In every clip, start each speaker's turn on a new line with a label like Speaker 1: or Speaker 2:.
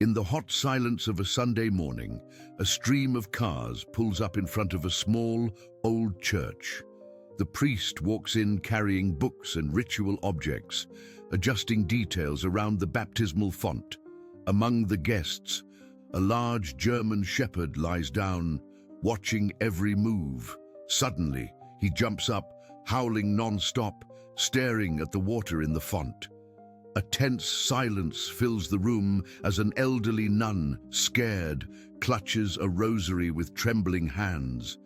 Speaker 1: In the hot silence of a Sunday morning, a stream of cars pulls up in front of a small, old church. The priest walks in carrying books and ritual objects, adjusting details around the baptismal font. Among the guests, a large German shepherd lies down, watching every move. Suddenly, he jumps up, howling non-stop, staring at the water in the font. A tense silence fills the room as an elderly nun, scared, clutches a rosary with trembling hands.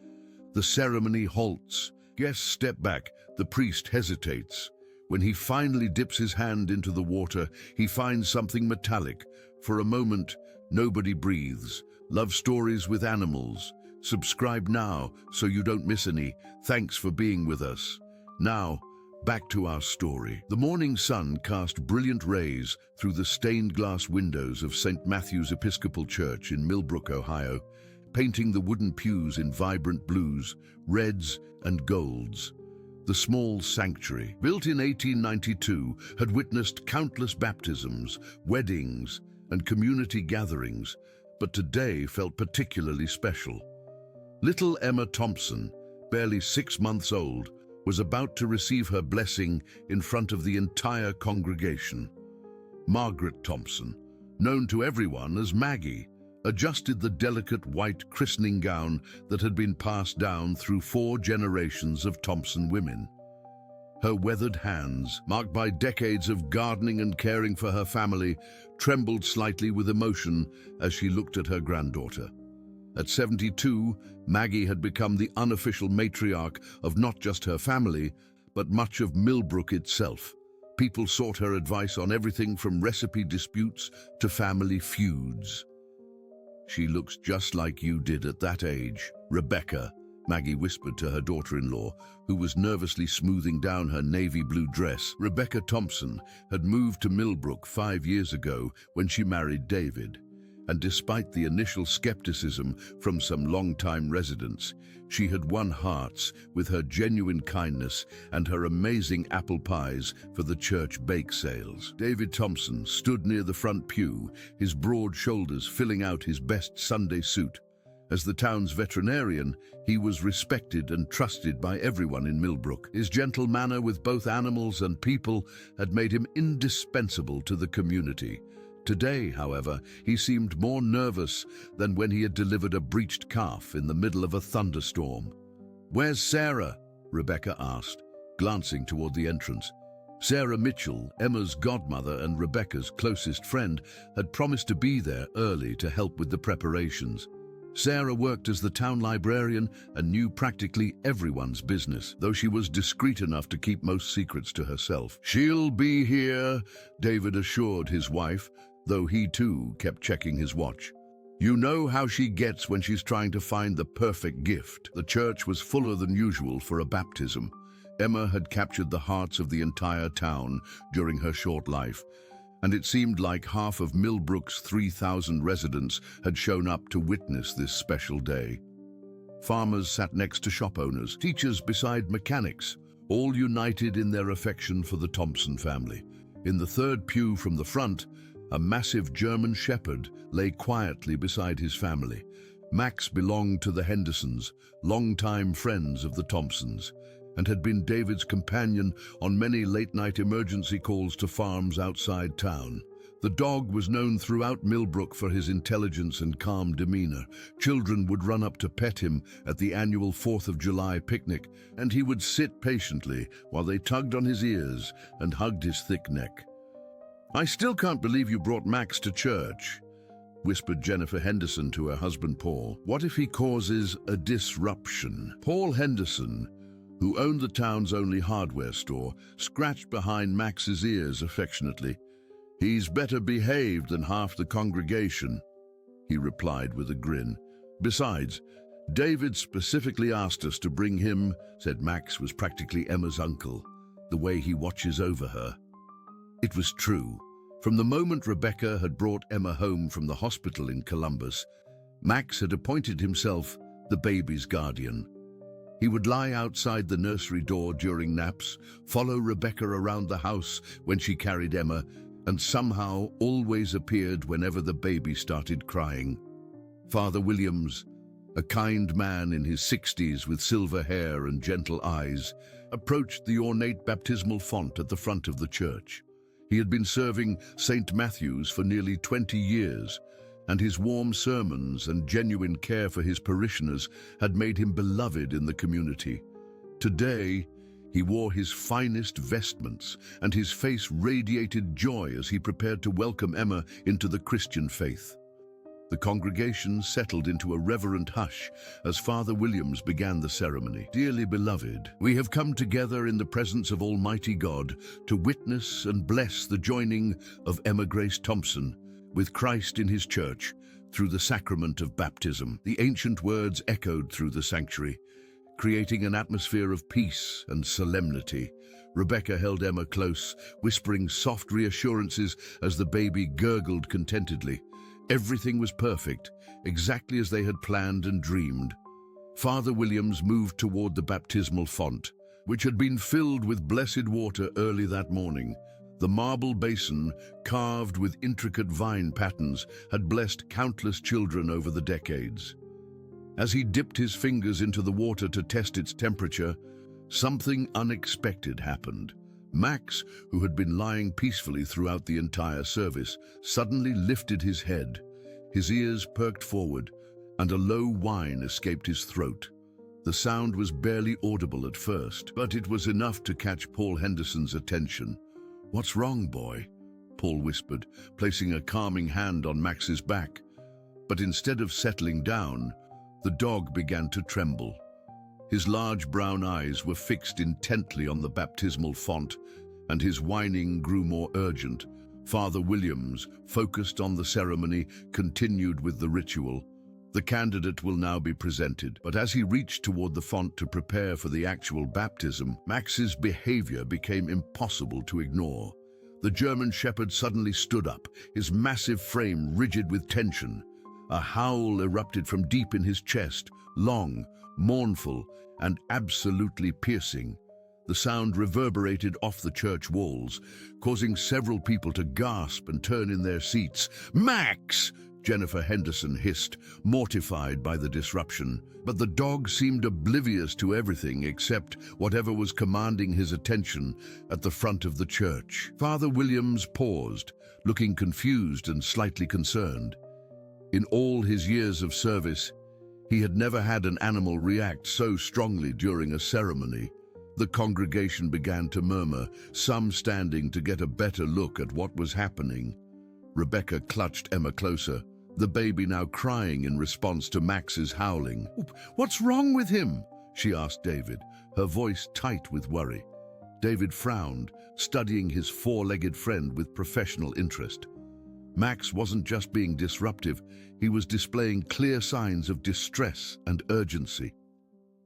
Speaker 1: The ceremony halts. Guests step back. The priest hesitates. When he finally dips his hand into the water, he finds something metallic. For a moment, nobody breathes. Love stories with animals. Subscribe now so you don't miss any. Thanks for being with us. Now, back to our story. The morning sun cast brilliant rays through the stained glass windows of St. Matthew's Episcopal Church in Millbrook, Ohio, painting the wooden pews in vibrant blues, reds, and golds. The small sanctuary, built in 1892, had witnessed countless baptisms, weddings, and community gatherings, but today felt particularly special. Little Emma Thompson, barely 6 months old, was about to receive her blessing in front of the entire congregation. Margaret Thompson, known to everyone as Maggie, adjusted the delicate white christening gown that had been passed down through 4 generations of Thompson women. Her weathered hands, marked by decades of gardening and caring for her family, trembled slightly with emotion as she looked at her granddaughter. At 72, Maggie had become the unofficial matriarch of not just her family, but much of Millbrook itself. People sought her advice on everything from recipe disputes to family feuds. "She looks just like you did at that age, Rebecca," Maggie whispered to her daughter-in-law, who was nervously smoothing down her navy blue dress. Rebecca Thompson had moved to Millbrook 5 years ago when she married David. And despite the initial skepticism from some longtime residents, she had won hearts with her genuine kindness and her amazing apple pies for the church bake sales. David Thompson stood near the front pew, his broad shoulders filling out his best Sunday suit. As the town's veterinarian, he was respected and trusted by everyone in Millbrook. His gentle manner with both animals and people had made him indispensable to the community. Today, however, he seemed more nervous than when he had delivered a breached calf in the middle of a thunderstorm. "Where's Sarah?" Rebecca asked, glancing toward the entrance. Sarah Mitchell, Emma's godmother and Rebecca's closest friend, had promised to be there early to help with the preparations. Sarah worked as the town librarian and knew practically everyone's business, though she was discreet enough to keep most secrets to herself. "She'll be here," David assured his wife, though he too kept checking his watch. "You know how she gets when she's trying to find the perfect gift." The church was fuller than usual for a baptism. Emma had captured the hearts of the entire town during her short life, and it seemed like half of Millbrook's 3,000 residents had shown up to witness this special day. Farmers sat next to shop owners, teachers beside mechanics, all united in their affection for the Thompson family. In the third pew from the front, a massive German shepherd lay quietly beside his family. Max belonged to the Hendersons, longtime friends of the Thompsons, and had been David's companion on many late-night emergency calls to farms outside town. The dog was known throughout Millbrook for his intelligence and calm demeanor. Children would run up to pet him at the annual 4th of July picnic, and he would sit patiently while they tugged on his ears and hugged his thick neck. "I still can't believe you brought Max to church," whispered Jennifer Henderson to her husband Paul. "What if he causes a disruption?" Paul Henderson, who owned the town's only hardware store, scratched behind Max's ears affectionately. "He's better behaved than half the congregation," he replied with a grin. "Besides, David specifically asked us to bring him," said Max was practically Emma's uncle, "the way he watches over her." It was true. From the moment Rebecca had brought Emma home from the hospital in Columbus, Max had appointed himself the baby's guardian. He would lie outside the nursery door during naps, follow Rebecca around the house when she carried Emma, and somehow always appeared whenever the baby started crying. Father Williams, a kind man in his 60s with silver hair and gentle eyes, approached the ornate baptismal font at the front of the church. He had been serving St. Matthew's for nearly 20 years, and his warm sermons and genuine care for his parishioners had made him beloved in the community. Today, he wore his finest vestments, and his face radiated joy as he prepared to welcome Emma into the Christian faith. The congregation settled into a reverent hush as Father Williams began the ceremony. Dearly beloved, we have come together in the presence of Almighty God to witness and bless the joining of Emma Grace Thompson with Christ in his church through the sacrament of baptism. The ancient words echoed through the sanctuary, creating an atmosphere of peace and solemnity. Rebecca held Emma close, whispering soft reassurances as the baby gurgled contentedly. Everything was perfect, exactly as they had planned and dreamed. Father Williams moved toward the baptismal font, which had been filled with blessed water early that morning. The marble basin, carved with intricate vine patterns, had blessed countless children over the decades. As he dipped his fingers into the water to test its temperature, something unexpected happened. Max, who had been lying peacefully throughout the entire service, suddenly lifted his head. His ears perked forward, and a low whine escaped his throat. The sound was barely audible at first, but it was enough to catch Paul Henderson's attention. "What's wrong, boy?" Paul whispered, placing a calming hand on Max's back. But instead of settling down, the dog began to tremble. His large brown eyes were fixed intently on the baptismal font, and his whining grew more urgent. Father Williams, focused on the ceremony, continued with the ritual. The candidate will now be presented, but as he reached toward the font to prepare for the actual baptism, Max's behavior became impossible to ignore. The German shepherd suddenly stood up, his massive frame rigid with tension. A howl erupted from deep in his chest, long, mournful, and absolutely piercing. The sound reverberated off the church walls, causing several people to gasp and turn in their seats. "Max!" Jennifer Henderson hissed, mortified by the disruption. But the dog seemed oblivious to everything except whatever was commanding his attention at the front of the church. Father Williams paused, looking confused and slightly concerned. In all his years of service, he had never had an animal react so strongly during a ceremony. The congregation began to murmur, some standing to get a better look at what was happening. Rebecca clutched Emma closer, the baby now crying in response to Max's howling. "What's wrong with him?" she asked David, her voice tight with worry. David frowned, studying his four-legged friend with professional interest. Max wasn't just being disruptive, he was displaying clear signs of distress and urgency.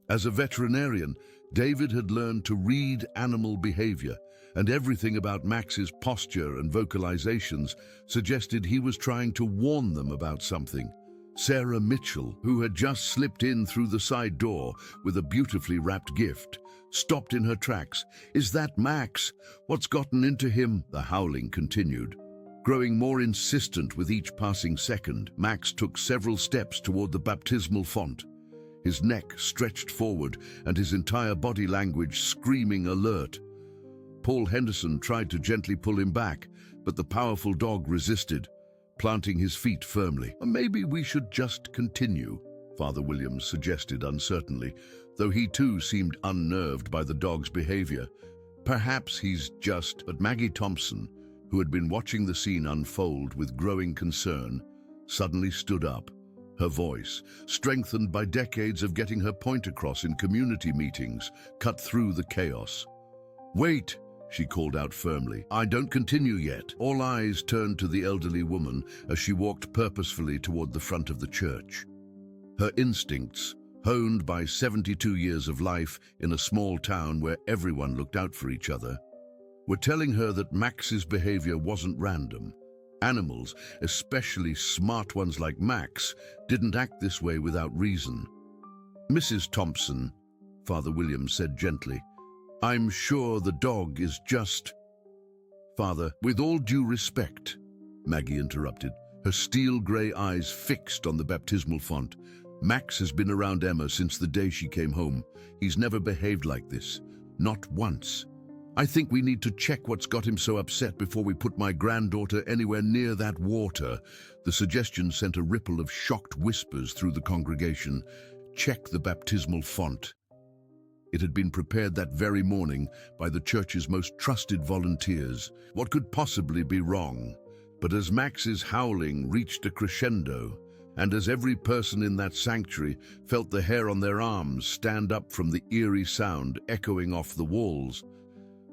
Speaker 1: As a veterinarian, David had learned to read animal behavior, and everything about Max's posture and vocalizations suggested he was trying to warn them about something. Sarah Mitchell, who had just slipped in through the side door with a beautifully wrapped gift, stopped in her tracks. "Is that Max? What's gotten into him?" The howling continued. Growing more insistent with each passing second, Max took several steps toward the baptismal font. His neck stretched forward and his entire body language screaming alert. Paul Henderson tried to gently pull him back, but the powerful dog resisted, planting his feet firmly. "Maybe we should just continue," Father Williams suggested uncertainly, though he too seemed unnerved by the dog's behavior. "Perhaps he's just..." But Maggie Thompson, who had been watching the scene unfold with growing concern, suddenly stood up. Her voice, strengthened by decades of getting her point across in community meetings, cut through the chaos. "Wait," she called out firmly. "I don't continue yet." All eyes turned to the elderly woman as she walked purposefully toward the front of the church. Her instincts, honed by 72 years of life in a small town where everyone looked out for each other, were telling her that Max's behavior wasn't random. Animals, especially smart ones like Max, didn't act this way without reason. "Mrs. Thompson," Father Williams said gently, "I'm sure the dog is just..." Father, with all due respect, Maggie interrupted, her steel-grey eyes fixed on the baptismal font. Max has been around Emma since the day she came home. He's never behaved like this. Not once. I think we need to check what's got him so upset before we put my granddaughter anywhere near that water. The suggestion sent a ripple of shocked whispers through the congregation. Check the baptismal font. It had been prepared that very morning by the church's most trusted volunteers. What could possibly be wrong? But as Max's howling reached a crescendo, and as every person in that sanctuary felt the hair on their arms stand up from the eerie sound echoing off the walls,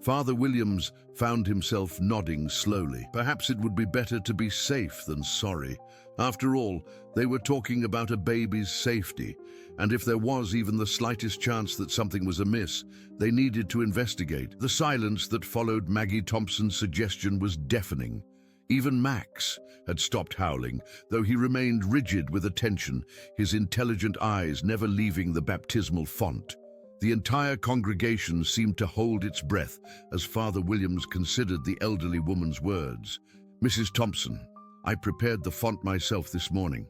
Speaker 1: Father Williams found himself nodding slowly. Perhaps it would be better to be safe than sorry. After all, they were talking about a baby's safety, and if there was even the slightest chance that something was amiss, they needed to investigate. The silence that followed Maggie Thompson's suggestion was deafening. Even Max had stopped howling, though he remained rigid with attention, his intelligent eyes never leaving the baptismal font. The entire congregation seemed to hold its breath as Father Williams considered the elderly woman's words. "Mrs. Thompson, I prepared the font myself this morning,"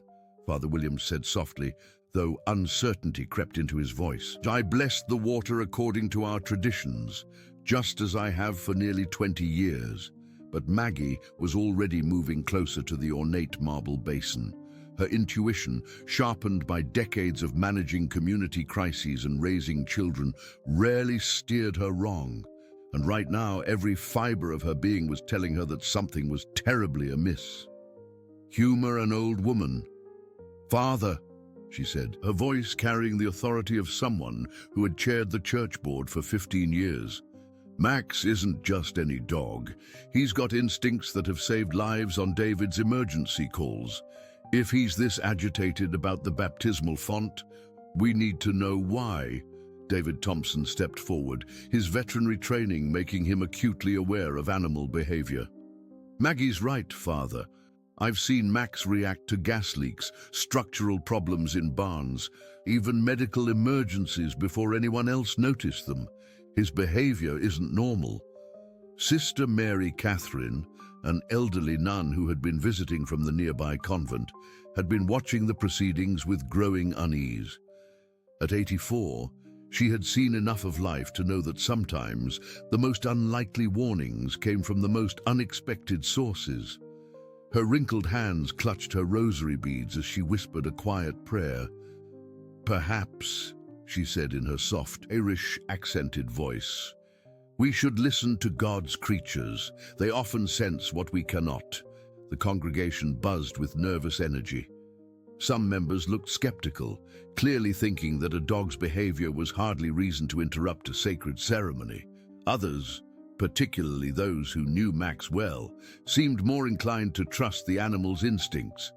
Speaker 1: Father Williams said softly, though uncertainty crept into his voice. "I blessed the water according to our traditions, just as I have for nearly 20 years. But Maggie was already moving closer to the ornate marble basin. Her intuition, sharpened by decades of managing community crises and raising children, rarely steered her wrong. And right now, every fiber of her being was telling her that something was terribly amiss. Humor an old woman. "Father," she said, her voice carrying the authority of someone who had chaired the church board for 15 years. "Max isn't just any dog. He's got instincts that have saved lives on David's emergency calls. If he's this agitated about the baptismal font, we need to know why." David Thompson stepped forward, his veterinary training making him acutely aware of animal behavior. "Maggie's right, Father. I've seen Max react to gas leaks, structural problems in barns, even medical emergencies before anyone else noticed them. His behavior isn't normal." Sister Mary Catherine, an elderly nun who had been visiting from the nearby convent, had been watching the proceedings with growing unease. At 84, she had seen enough of life to know that sometimes the most unlikely warnings came from the most unexpected sources. Her wrinkled hands clutched her rosary beads as she whispered a quiet prayer. "Perhaps," she said in her soft, Irish-accented voice, "we should listen to God's creatures. They often sense what we cannot." The congregation buzzed with nervous energy. Some members looked skeptical, clearly thinking that a dog's behavior was hardly reason to interrupt a sacred ceremony. Others, particularly those who knew Max well, seemed more inclined to trust the animal's instincts.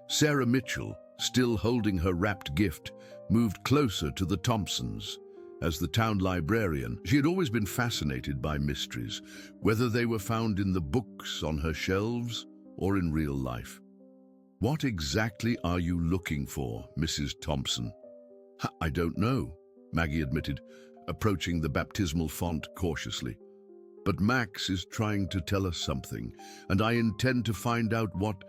Speaker 1: Sarah Mitchell, still holding her wrapped gift, moved closer to the Thompsons. As the town librarian, she had always been fascinated by mysteries, whether they were found in the books on her shelves or in real life. "What exactly are you looking for, Mrs. Thompson?" "I don't know," Maggie admitted, approaching the baptismal font cautiously. "But Max is trying to tell us something, and I intend to find out what—"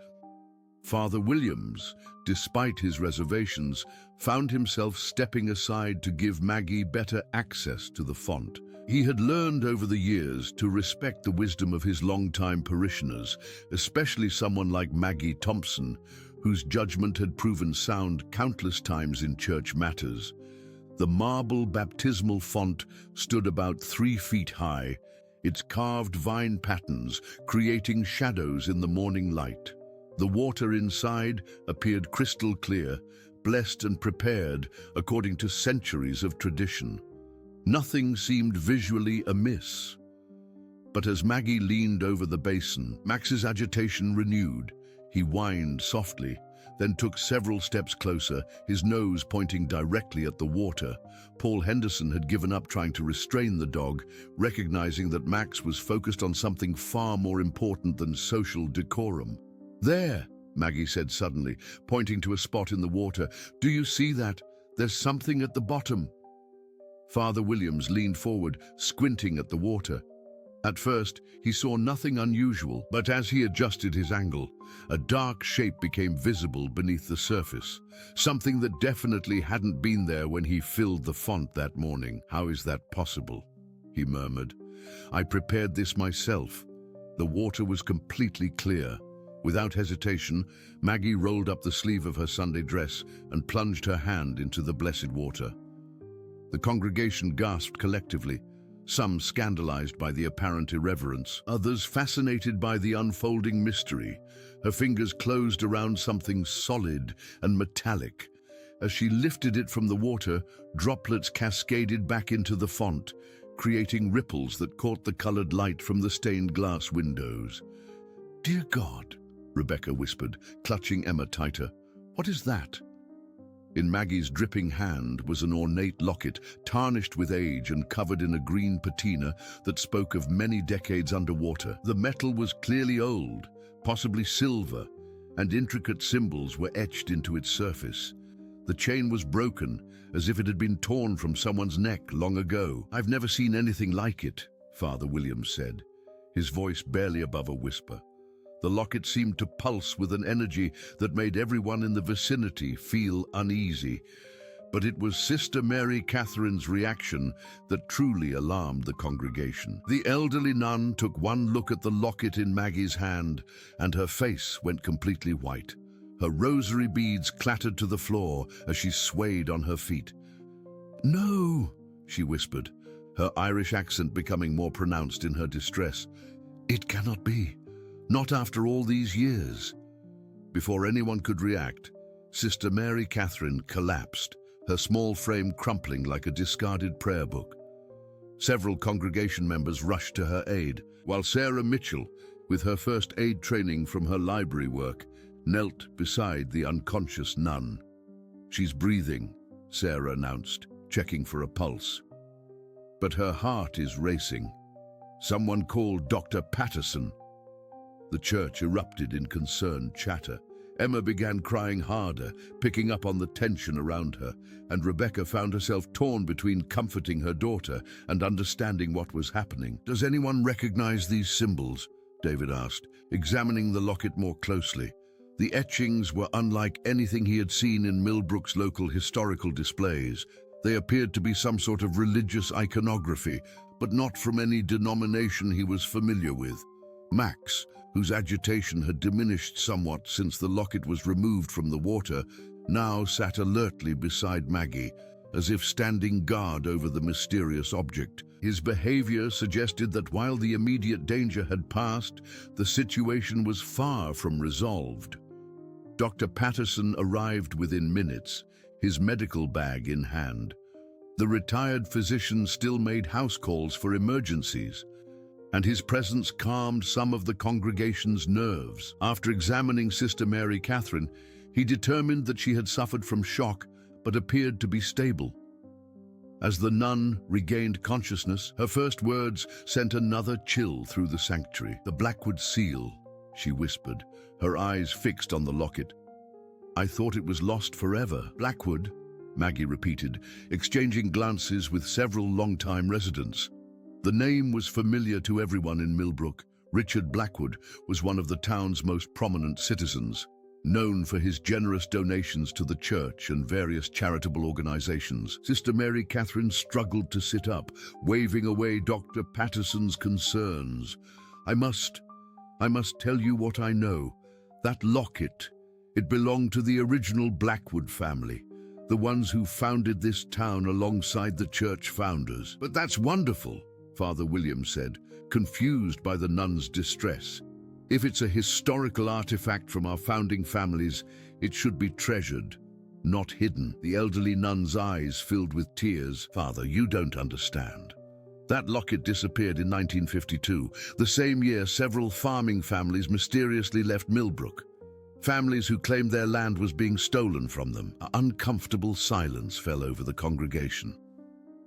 Speaker 1: Father Williams, despite his reservations, found himself stepping aside to give Maggie better access to the font. He had learned over the years to respect the wisdom of his longtime parishioners, especially someone like Maggie Thompson, whose judgment had proven sound countless times in church matters. The marble baptismal font stood about 3 feet high, its carved vine patterns creating shadows in the morning light. The water inside appeared crystal clear, blessed and prepared according to centuries of tradition. Nothing seemed visually amiss. But as Maggie leaned over the basin, Max's agitation renewed. He whined softly, then took several steps closer, his nose pointing directly at the water. Paul Henderson had given up trying to restrain the dog, recognizing that Max was focused on something far more important than social decorum. "There," Maggie said suddenly, pointing to a spot in the water. "Do you see that? There's something at the bottom." Father Williams leaned forward, squinting at the water. At first, he saw nothing unusual, but as he adjusted his angle, a dark shape became visible beneath the surface, something that definitely hadn't been there when he filled the font that morning. "How is that possible?" he murmured. "I prepared this myself." The water was completely clear. Without hesitation, Maggie rolled up the sleeve of her Sunday dress and plunged her hand into the blessed water. The congregation gasped collectively, some scandalized by the apparent irreverence, others fascinated by the unfolding mystery. Her fingers closed around something solid and metallic. As she lifted it from the water, droplets cascaded back into the font, creating ripples that caught the colored light from the stained glass windows. "Dear God," Rebecca whispered, clutching Emma tighter. "What is that?" In Maggie's dripping hand was an ornate locket, tarnished with age and covered in a green patina that spoke of many decades underwater. The metal was clearly old, possibly silver, and intricate symbols were etched into its surface. The chain was broken, as if it had been torn from someone's neck long ago. "I've never seen anything like it," Father Williams said, his voice barely above a whisper. The locket seemed to pulse with an energy that made everyone in the vicinity feel uneasy. But it was Sister Mary Catherine's reaction that truly alarmed the congregation. The elderly nun took one look at the locket in Maggie's hand, and her face went completely white. Her rosary beads clattered to the floor as she swayed on her feet. "No," she whispered, her Irish accent becoming more pronounced in her distress. "It cannot be. Not after all these years." Before anyone could react, Sister Mary Catherine collapsed, her small frame crumpling like a discarded prayer book. Several congregation members rushed to her aid, while Sarah Mitchell, with her first aid training from her library work, knelt beside the unconscious nun. "She's breathing," Sarah announced, checking for a pulse. "But her heart is racing. Someone called Dr. Patterson." The church erupted in concerned chatter. Emma began crying harder, picking up on the tension around her, and Rebecca found herself torn between comforting her daughter and understanding what was happening. "Does anyone recognize these symbols?" David asked, examining the locket more closely. The etchings were unlike anything he had seen in Millbrook's local historical displays. They appeared to be some sort of religious iconography, but not from any denomination he was familiar with. Max, whose agitation had diminished somewhat since the locket was removed from the water, now sat alertly beside Maggie, as if standing guard over the mysterious object. His behavior suggested that while the immediate danger had passed, the situation was far from resolved. Dr. Patterson arrived within minutes, his medical bag in hand. The retired physician still made house calls for emergencies, and his presence calmed some of the congregation's nerves. After examining Sister Mary Catherine, he determined that she had suffered from shock but appeared to be stable. As the nun regained consciousness, her first words sent another chill through the sanctuary. "The Blackwood seal," she whispered, her eyes fixed on the locket. "I thought it was lost forever." "Blackwood," Maggie repeated, exchanging glances with several long-time residents. The name was familiar to everyone in Millbrook. Richard Blackwood was one of the town's most prominent citizens, known for his generous donations to the church and various charitable organizations. Sister Mary Catherine struggled to sit up, waving away Dr. Patterson's concerns. I must tell you what I know. That locket, it belonged to the original Blackwood family, the ones who founded this town alongside the church founders." "But that's wonderful," Father Williams said, confused by the nun's distress. "If it's a historical artifact from our founding families, it should be treasured, not hidden." The elderly nun's eyes filled with tears. "Father, you don't understand. That locket disappeared in 1952, the same year several farming families mysteriously left Millbrook. Families who claimed their land was being stolen from them." An uncomfortable silence fell over the congregation.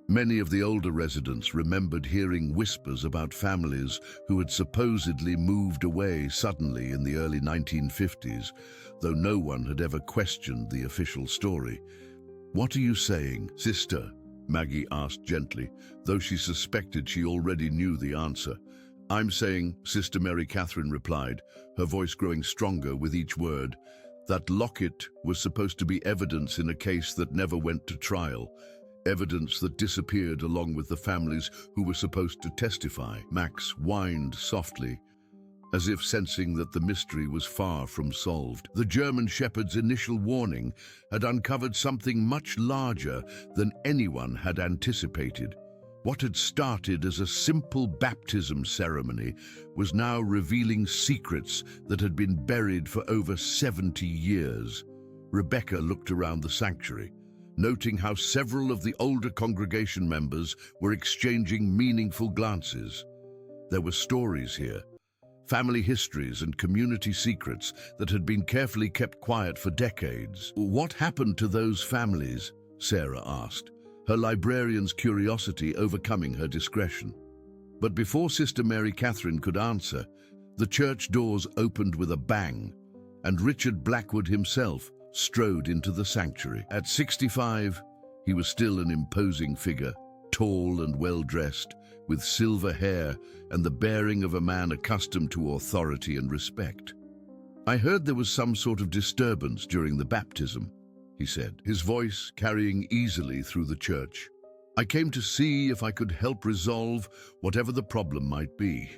Speaker 1: Many of the older residents remembered hearing whispers about families who had supposedly moved away suddenly in the early 1950s, though no one had ever questioned the official story. "What are you saying, sister?" Maggie asked gently, though she suspected she already knew the answer. I'm saying, Sister Mary Catherine replied, her voice growing stronger with each word, that locket was supposed to be evidence in a case that never went to trial, evidence that disappeared along with the families who were supposed to testify. Max whined softly, as if sensing that the mystery was far from solved. The German Shepherd's initial warning had uncovered something much larger than anyone had anticipated. What had started as a simple baptism ceremony was now revealing secrets that had been buried for over 70 years. Rebecca looked around the sanctuary, noting how several of the older congregation members were exchanging meaningful glances. There were stories here, family histories and community secrets that had been carefully kept quiet for decades. What happened to those families? Sarah asked, her librarian's curiosity overcoming her discretion. But before Sister Mary Catherine could answer, the church doors opened with a bang, and Richard Blackwood himself strode into the sanctuary. At 65, he was still an imposing figure, tall and well-dressed, with silver hair and the bearing of a man accustomed to authority and respect. "I heard there was some sort of disturbance during the baptism," he said, his voice carrying easily through the church. "I came to see if I could help resolve whatever the problem might be."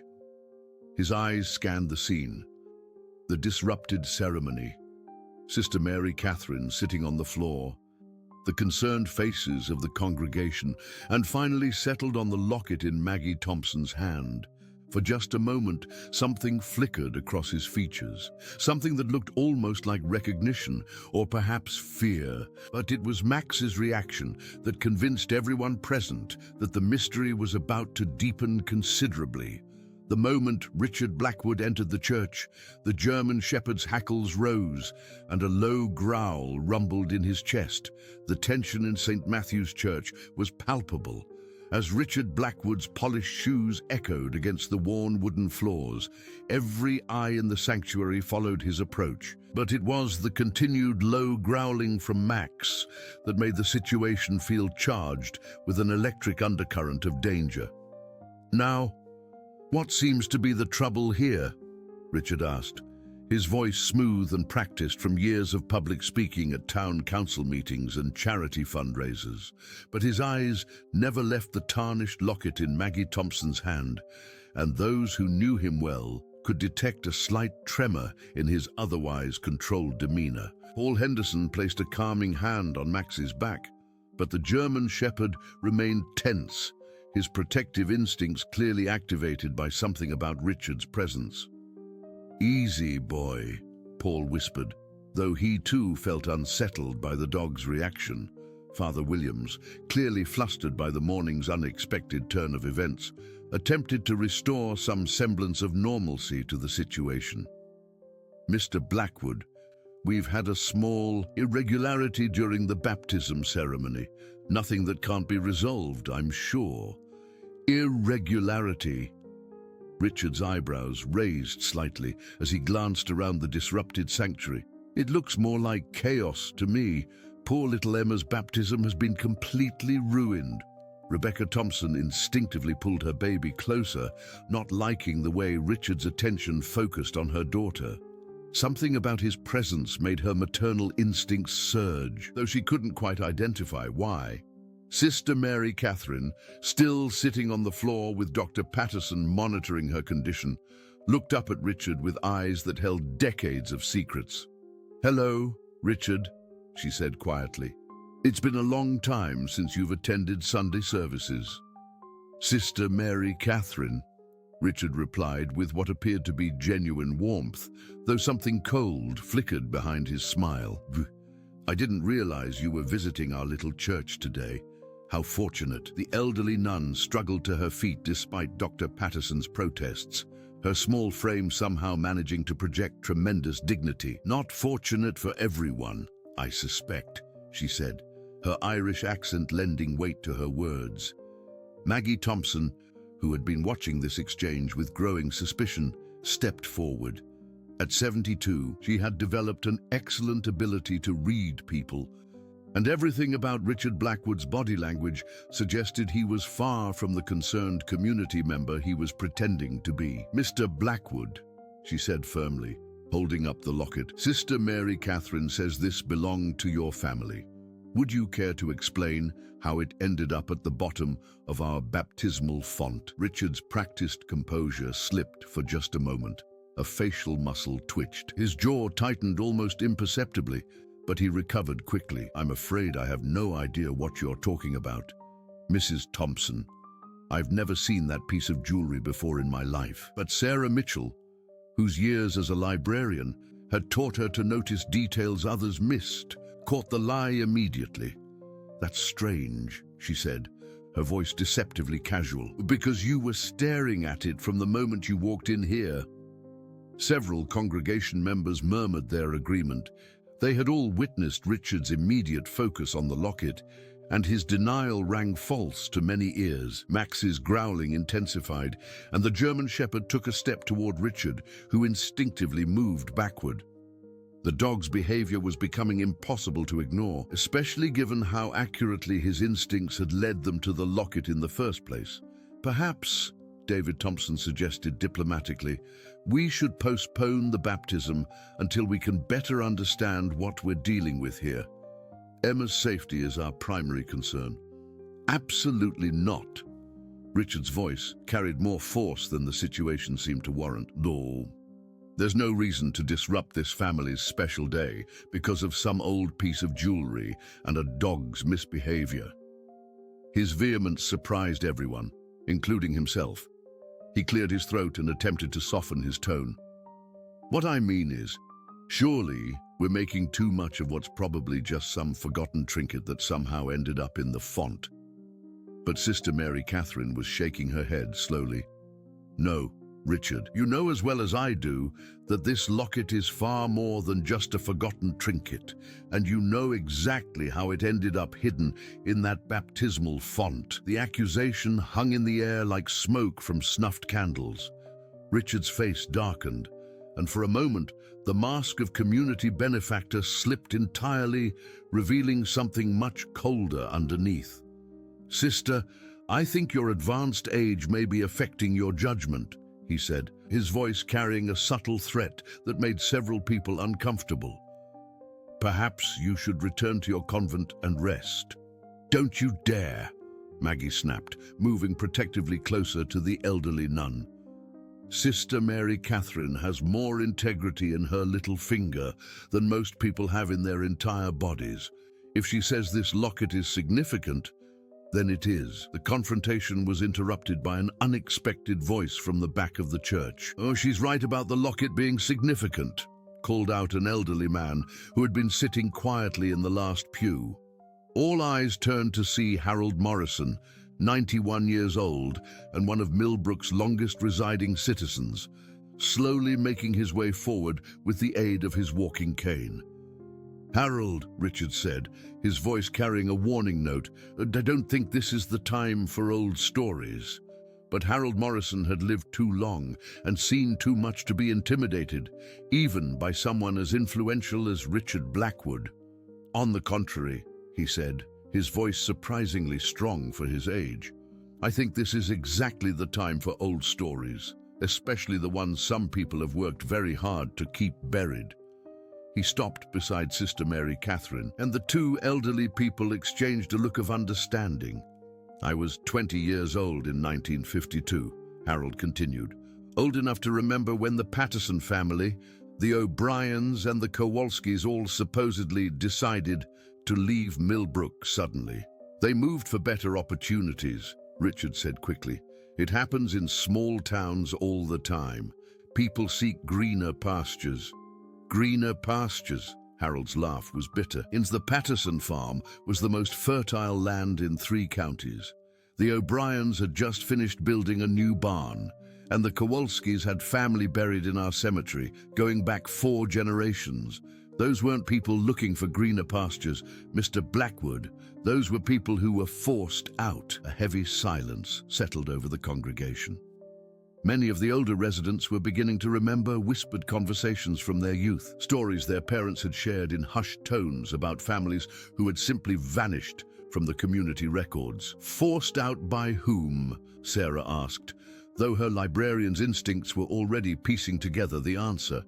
Speaker 1: His eyes scanned the scene, the disrupted ceremony, Sister Mary Catherine sitting on the floor, the concerned faces of the congregation, and finally settled on the locket in Maggie Thompson's hand. For just a moment, something flickered across his features, something that looked almost like recognition, or perhaps fear. But it was Max's reaction that convinced everyone present that the mystery was about to deepen considerably. The moment Richard Blackwood entered the church, the German Shepherd's hackles rose, and a low growl rumbled in his chest. The tension in St. Matthew's Church was palpable, as Richard Blackwood's polished shoes echoed against the worn wooden floors. Every eye in the sanctuary followed his approach, but it was the continued low growling from Max that made the situation feel charged with an electric undercurrent of danger. "Now, what seems to be the trouble here?" Richard asked, his voice smooth and practiced from years of public speaking at town council meetings and charity fundraisers. But his eyes never left the tarnished locket in Maggie Thompson's hand, and those who knew him well could detect a slight tremor in his otherwise controlled demeanor. Paul Henderson placed a calming hand on Max's back, but the German Shepherd remained tense, his protective instincts clearly activated by something about Richard's presence. "Easy, boy," Paul whispered, though he too felt unsettled by the dog's reaction. Father Williams, clearly flustered by the morning's unexpected turn of events, attempted to restore some semblance of normalcy to the situation. "Mr. Blackwood, we've had a small irregularity during the baptism ceremony. Nothing that can't be resolved, I'm sure." "Irregularity?" Richard's eyebrows raised slightly as he glanced around the disrupted sanctuary. "It looks more like chaos to me. Poor little Emma's baptism has been completely ruined." Rebecca Thompson instinctively pulled her baby closer, not liking the way Richard's attention focused on her daughter. Something about his presence made her maternal instincts surge, though she couldn't quite identify why. Sister Mary Catherine, still sitting on the floor with Dr. Patterson monitoring her condition, looked up at Richard with eyes that held decades of secrets. "Hello, Richard," she said quietly. "It's been a long time since you've attended Sunday services." "Sister Mary Catherine," Richard replied with what appeared to be genuine warmth, though something cold flickered behind his smile. "I didn't realize you were visiting our little church today. How fortunate." The elderly nun struggled to her feet despite Dr. Patterson's protests, her small frame somehow managing to project tremendous dignity. "Not fortunate for everyone, I suspect," she said, her Irish accent lending weight to her words. Maggie Thompson, who had been watching this exchange with growing suspicion, stepped forward. At 72, she had developed an excellent ability to read people, And everything about Richard Blackwood's body language suggested he was far from the concerned community member he was pretending to be. "Mr. Blackwood," she said firmly, holding up the locket, "Sister Mary Catherine says this belonged to your family. Would you care to explain how it ended up at the bottom of our baptismal font?" Richard's practiced composure slipped for just a moment. A facial muscle twitched. His jaw tightened almost imperceptibly, but he recovered quickly. "I'm afraid I have no idea what you're talking about, Mrs. Thompson. I've never seen that piece of jewelry before in my life." But Sarah Mitchell, whose years as a librarian had taught her to notice details others missed, caught the lie immediately. "That's strange," she said, her voice deceptively casual, "because you were staring at it from the moment you walked in here." Several congregation members murmured their agreement. They had all witnessed Richard's immediate focus on the locket, and his denial rang false to many ears. Max's growling intensified, and the German shepherd took a step toward Richard, who instinctively moved backward. The dog's behavior was becoming impossible to ignore, especially given how accurately his instincts had led them to the locket in the first place. "Perhaps," David Thompson suggested diplomatically, "we should postpone the baptism until we can better understand what we're dealing with here. Emma's safety is our primary concern." "Absolutely not." Richard's voice carried more force than the situation seemed to warrant. "No. There's no reason to disrupt this family's special day because of some old piece of jewelry and a dog's misbehavior." His vehemence surprised everyone, including himself. He cleared his throat and attempted to soften his tone. "What I mean is, surely we're making too much of what's probably just some forgotten trinket that somehow ended up in the font." But Sister Mary Catherine was shaking her head slowly. "No, Richard, you know as well as I do that this locket is far more than just a forgotten trinket, and you know exactly how it ended up hidden in that baptismal font." The accusation hung in the air like smoke from snuffed candles. Richard's face darkened, and for a moment the mask of community benefactor slipped entirely, revealing something much colder underneath. "Sister, I think your advanced age may be affecting your judgment," he said, his voice carrying a subtle threat that made several people uncomfortable. "Perhaps you should return to your convent and rest." "Don't you dare," Maggie snapped, moving protectively closer to the elderly nun. "Sister Mary Catherine has more integrity in her little finger than most people have in their entire bodies. If she says this locket is significant, then it is." The confrontation was interrupted by an unexpected voice from the back of the church. "Oh, she's right about the locket being significant," called out an elderly man who had been sitting quietly in the last pew. All eyes turned to see Harold Morrison, 91 years old and one of Millbrook's longest residing citizens, slowly making his way forward with the aid of his walking cane. "Harold," Richard said, his voice carrying a warning note, "I don't think this is the time for old stories." But Harold Morrison had lived too long and seen too much to be intimidated, even by someone as influential as Richard Blackwood. "On the contrary," he said, his voice surprisingly strong for his age, "I think this is exactly the time for old stories, especially the ones some people have worked very hard to keep buried." He stopped beside Sister Mary Catherine, and the two elderly people exchanged a look of understanding. "I was 20 years old in 1952, Harold continued, "old enough to remember when the Patterson family, the O'Briens and the Kowalskis all supposedly decided to leave Millbrook suddenly. They moved for better opportunities," Richard said quickly. "It happens in small towns all the time. People seek greener pastures." "Greener pastures," Harold's laugh was bitter. "The Patterson farm was the most fertile land in 3 counties. The O'Briens had just finished building a new barn, and the Kowalskis had family buried in our cemetery, going back 4 generations. Those weren't people looking for greener pastures, Mr. Blackwood. Those were people who were forced out." A heavy silence settled over the congregation. Many of the older residents were beginning to remember whispered conversations from their youth, stories their parents had shared in hushed tones about families who had simply vanished from the community records. Forced out by whom? Sarah asked, though her librarian's instincts were already piecing together the answer.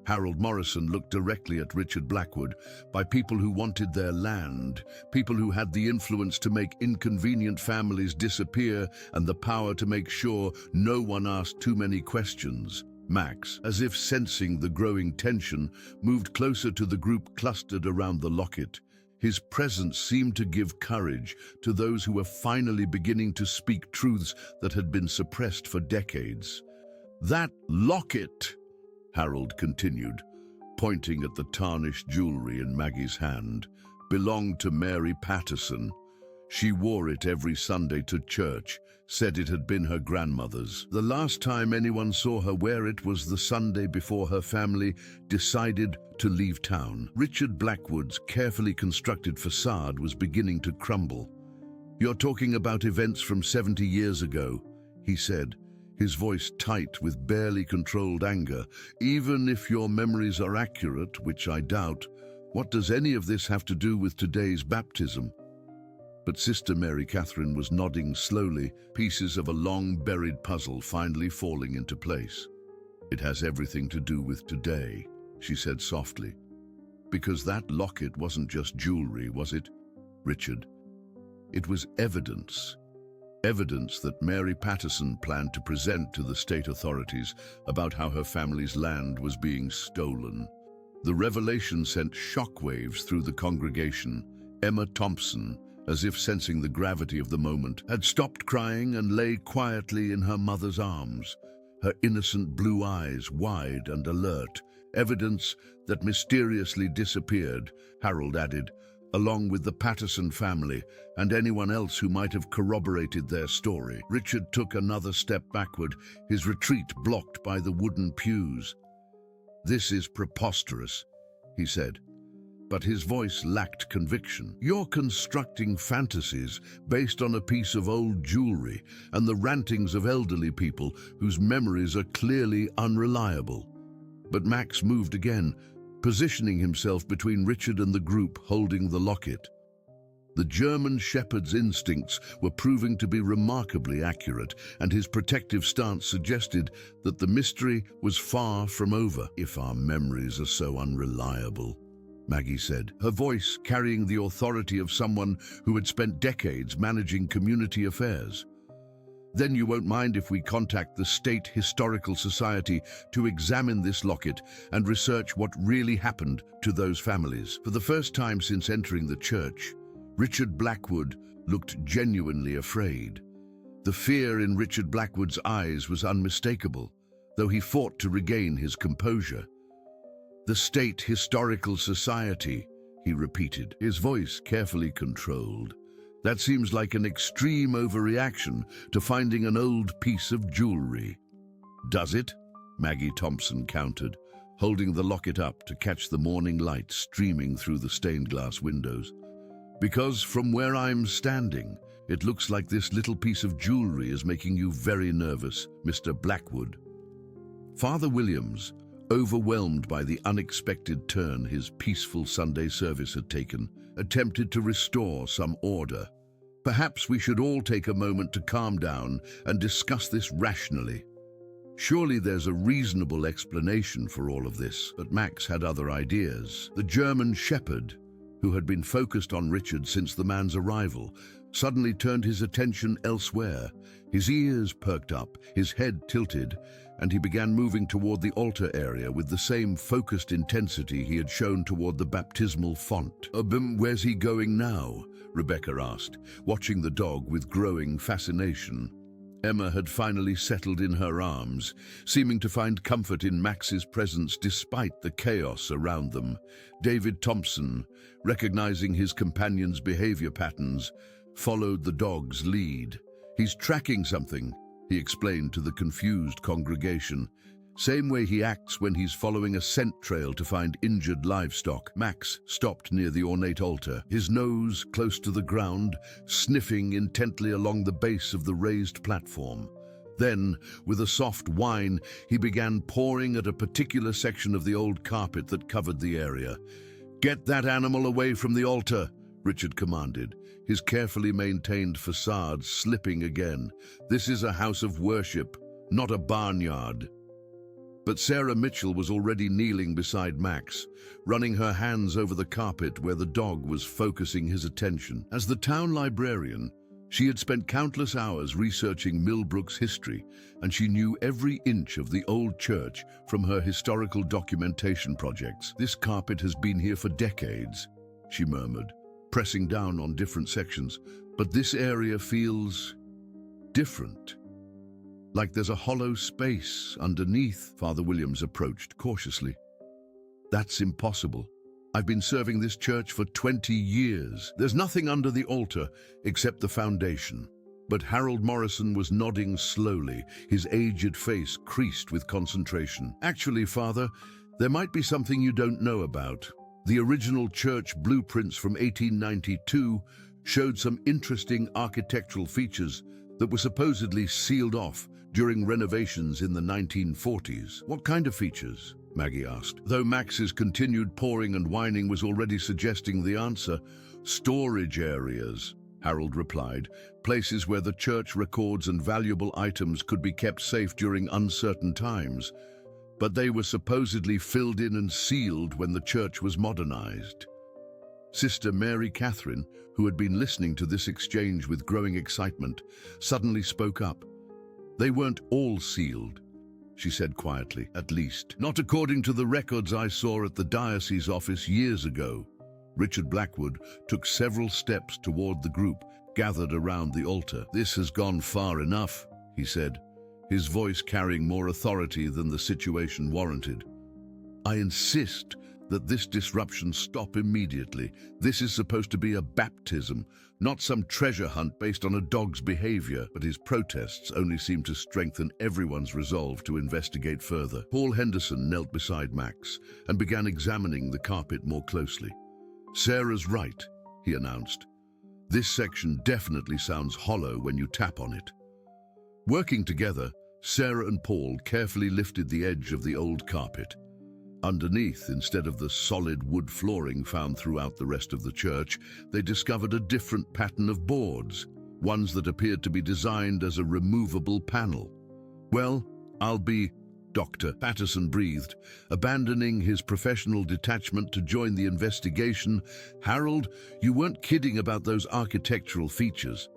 Speaker 1: Harold Morrison looked directly at Richard Blackwood. By people who wanted their land, people who had the influence to make inconvenient families disappear and the power to make sure no one asked too many questions. Max, as if sensing the growing tension, moved closer to the group clustered around the locket. His presence seemed to give courage to those who were finally beginning to speak truths that had been suppressed for decades. "That locket," Harold continued, pointing at the tarnished jewelry in Maggie's hand, "belonged to Mary Patterson. She wore it every Sunday to church, said it had been her grandmother's. The last time anyone saw her wear it was the Sunday before her family decided to leave town." Richard Blackwood's carefully constructed facade was beginning to crumble. "You're talking about events from 70 years ago," he said, his voice tight with barely controlled anger. "Even if your memories are accurate, which I doubt, what does any of this have to do with today's baptism?" But Sister Mary Catherine was nodding slowly, pieces of a long-buried puzzle finally falling into place. "It has everything to do with today," she said softly. "Because that locket wasn't just jewelry, was it, Richard? It was evidence. Evidence that Mary Patterson planned to present to the state authorities about how her family's land was being stolen." The revelation sent shockwaves through the congregation. Emma Thompson, as if sensing the gravity of the moment, had stopped crying and lay quietly in her mother's arms, her innocent blue eyes wide and alert. "Evidence that mysteriously disappeared," Harold added, "along with the Patterson family and anyone else who might have corroborated their story." Richard took another step backward, his retreat blocked by the wooden pews. "This is preposterous," he said, but his voice lacked conviction. "You're constructing fantasies based on a piece of old jewelry and the rantings of elderly people whose memories are clearly unreliable." But Max moved again, positioning himself between Richard and the group holding the locket. The German shepherd's instincts were proving to be remarkably accurate, and his protective stance suggested that the mystery was far from over. "If our memories are so unreliable," Maggie said, her voice carrying the authority of someone who had spent decades managing community affairs, "then you won't mind if we contact the State Historical Society to examine this locket and research what really happened to those families." For the first time since entering the church, Richard Blackwood looked genuinely afraid. The fear in Richard Blackwood's eyes was unmistakable, though he fought to regain his composure. "The State Historical Society," he repeated, his voice carefully controlled. "That seems like an extreme overreaction to finding an old piece of jewelry." "Does it?" Maggie Thompson countered, holding the locket up to catch the morning light streaming through the stained glass windows. "Because from where I'm standing, it looks like this little piece of jewelry is making you very nervous, Mr. Blackwood." Father Williams, overwhelmed by the unexpected turn his peaceful Sunday service had taken, attempted to restore some order. "Perhaps we should all take a moment to calm down and discuss this rationally. Surely there's a reasonable explanation for all of this." But Max had other ideas. The German shepherd, who had been focused on Richard since the man's arrival, suddenly turned his attention elsewhere. His ears perked up, his head tilted, and he began moving toward the altar area with the same focused intensity he had shown toward the baptismal font. Where's he going now?" Rebecca asked, watching the dog with growing fascination. Emma had finally settled in her arms, seeming to find comfort in Max's presence despite the chaos around them. David Thompson, recognizing his companion's behavior patterns, followed the dog's lead. "He's tracking something," he explained to the confused congregation. "Same way he acts when he's following a scent trail to find injured livestock." Max stopped near the ornate altar, his nose close to the ground, sniffing intently along the base of the raised platform. Then, with a soft whine, he began pawing at a particular section of the old carpet that covered the area. "Get that animal away from the altar," Richard commanded, his carefully maintained facade slipping again. "This is a house of worship, not a barnyard." But Sarah Mitchell was already kneeling beside Max, running her hands over the carpet where the dog was focusing his attention. As the town librarian, she had spent countless hours researching Millbrook's history, and she knew every inch of the old church from her historical documentation projects. "This carpet has been here for decades," she murmured, pressing down on different sections. "But this area feels different. Like there's a hollow space underneath." Father Williams approached cautiously. "That's impossible. I've been serving this church for 20 years. There's nothing under the altar except the foundation." But Harold Morrison was nodding slowly, his aged face creased with concentration. "Actually, Father, there might be something you don't know about. The original church blueprints from 1892 showed some interesting architectural features that were supposedly sealed off during renovations in the 1940s. "What kind of features?" Maggie asked. Though Max's continued pawing and whining was already suggesting the answer. "Storage areas," Harold replied, "places where the church records and valuable items could be kept safe during uncertain times. But they were supposedly filled in and sealed when the church was modernized." Sister Mary Catherine, who had been listening to this exchange with growing excitement, suddenly spoke up. "They weren't all sealed," she said quietly. "At least, not according to the records I saw at the diocese office years ago." Richard Blackwood took several steps toward the group gathered around the altar. "This has gone far enough," he said, his voice carrying more authority than the situation warranted. "I insist that this disruption stop immediately. This is supposed to be a baptism, not some treasure hunt based on a dog's behavior." But his protests only seemed to strengthen everyone's resolve to investigate further. Paul Henderson knelt beside Max and began examining the carpet more closely. "Sarah's right," he announced. "This section definitely sounds hollow when you tap on it." Working together, Sarah and Paul carefully lifted the edge of the old carpet. Underneath, instead of the solid wood flooring found throughout the rest of the church, they discovered a different pattern of boards, ones that appeared to be designed as a removable panel. "Well, I'll be—" Dr. Patterson breathed, abandoning his professional detachment to join the investigation. "Harold, you weren't kidding about those architectural features."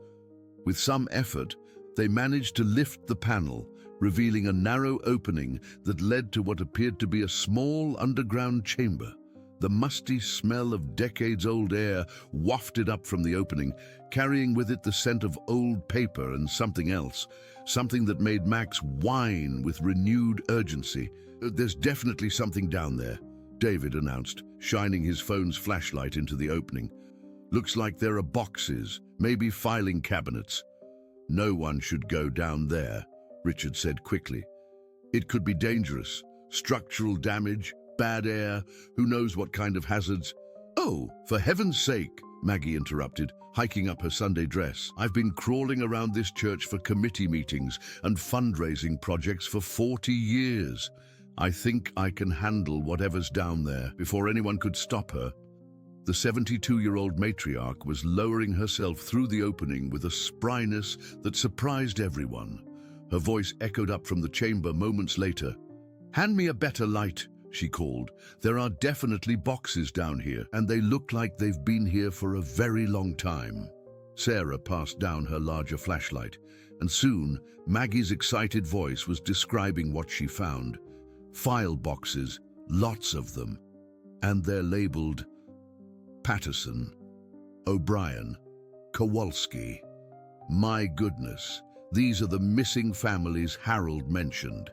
Speaker 1: With some effort, they managed to lift the panel, revealing a narrow opening that led to what appeared to be a small underground chamber. The musty smell of decades-old air wafted up from the opening, carrying with it the scent of old paper and something else, something that made Max whine with renewed urgency. "There's definitely something down there," David announced, shining his phone's flashlight into the opening. "Looks like there are boxes, maybe filing cabinets." "No one should go down there," Richard said quickly. "It could be dangerous. Structural damage, bad air, who knows what kind of hazards." "Oh, for heaven's sake," Maggie interrupted, hiking up her Sunday dress. "I've been crawling around this church for committee meetings and fundraising projects for 40 years. I think I can handle whatever's down there." Before anyone could stop her, the 72-year-old matriarch was lowering herself through the opening with a spryness that surprised everyone. Her voice echoed up from the chamber moments later. "Hand me a better light," she called. "There are definitely boxes down here, and they look like they've been here for a very long time." Sarah passed down her larger flashlight, and soon Maggie's excited voice was describing what she found. File boxes, lots of them, and they're labeled Patterson, O'Brien, Kowalski. My goodness, these are the missing families Harold mentioned.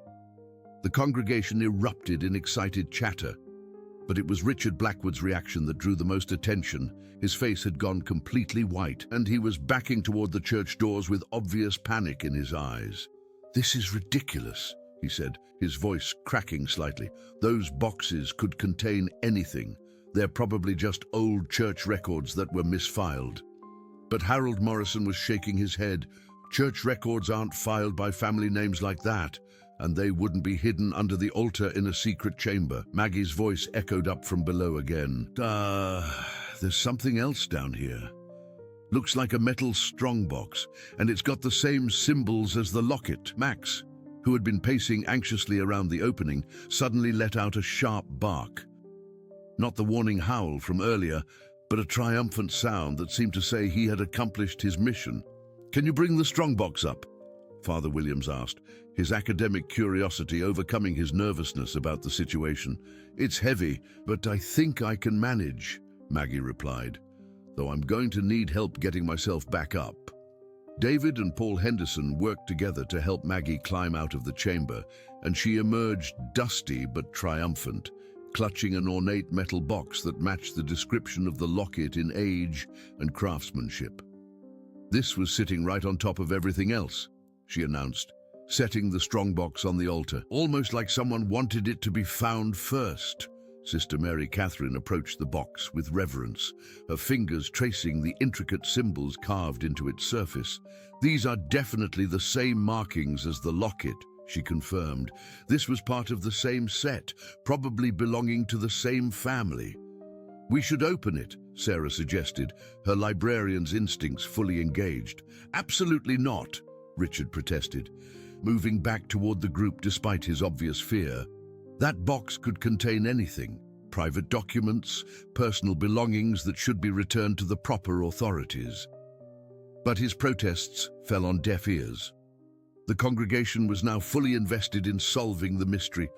Speaker 1: The congregation erupted in excited chatter, but it was Richard Blackwood's reaction that drew the most attention. His face had gone completely white, and he was backing toward the church doors with obvious panic in his eyes. "This is ridiculous," he said, his voice cracking slightly. "Those boxes could contain anything. They're probably just old church records that were misfiled." But Harold Morrison was shaking his head. Church records aren't filed by family names like that, and they wouldn't be hidden under the altar in a secret chamber. Maggie's voice echoed up from below again. There's something else down here. Looks like a metal strongbox, and it's got the same symbols as the locket. Max, who had been pacing anxiously around the opening, suddenly let out a sharp bark. Not the warning howl from earlier, but a triumphant sound that seemed to say he had accomplished his mission. "Can you bring the strongbox up?" Father Williams asked, his academic curiosity overcoming his nervousness about the situation. "It's heavy, but I think I can manage," Maggie replied, "though I'm going to need help getting myself back up." David and Paul Henderson worked together to help Maggie climb out of the chamber, and she emerged dusty but triumphant, clutching an ornate metal box that matched the description of the locket in age and craftsmanship. "This was sitting right on top of everything else," she announced, setting the strongbox on the altar, almost like someone wanted it to be found first. Sister Mary Catherine approached the box with reverence, her fingers tracing the intricate symbols carved into its surface. "These are definitely the same markings as the locket," she confirmed. "This was part of the same set, probably belonging to the same family." "We should open it," Sarah suggested, her librarian's instincts fully engaged. "Absolutely not," Richard protested, moving back toward the group despite his obvious fear. "That box could contain anything, private documents, personal belongings that should be returned to the proper authorities." But his protests fell on deaf ears. The congregation was now fully invested in solving the mystery,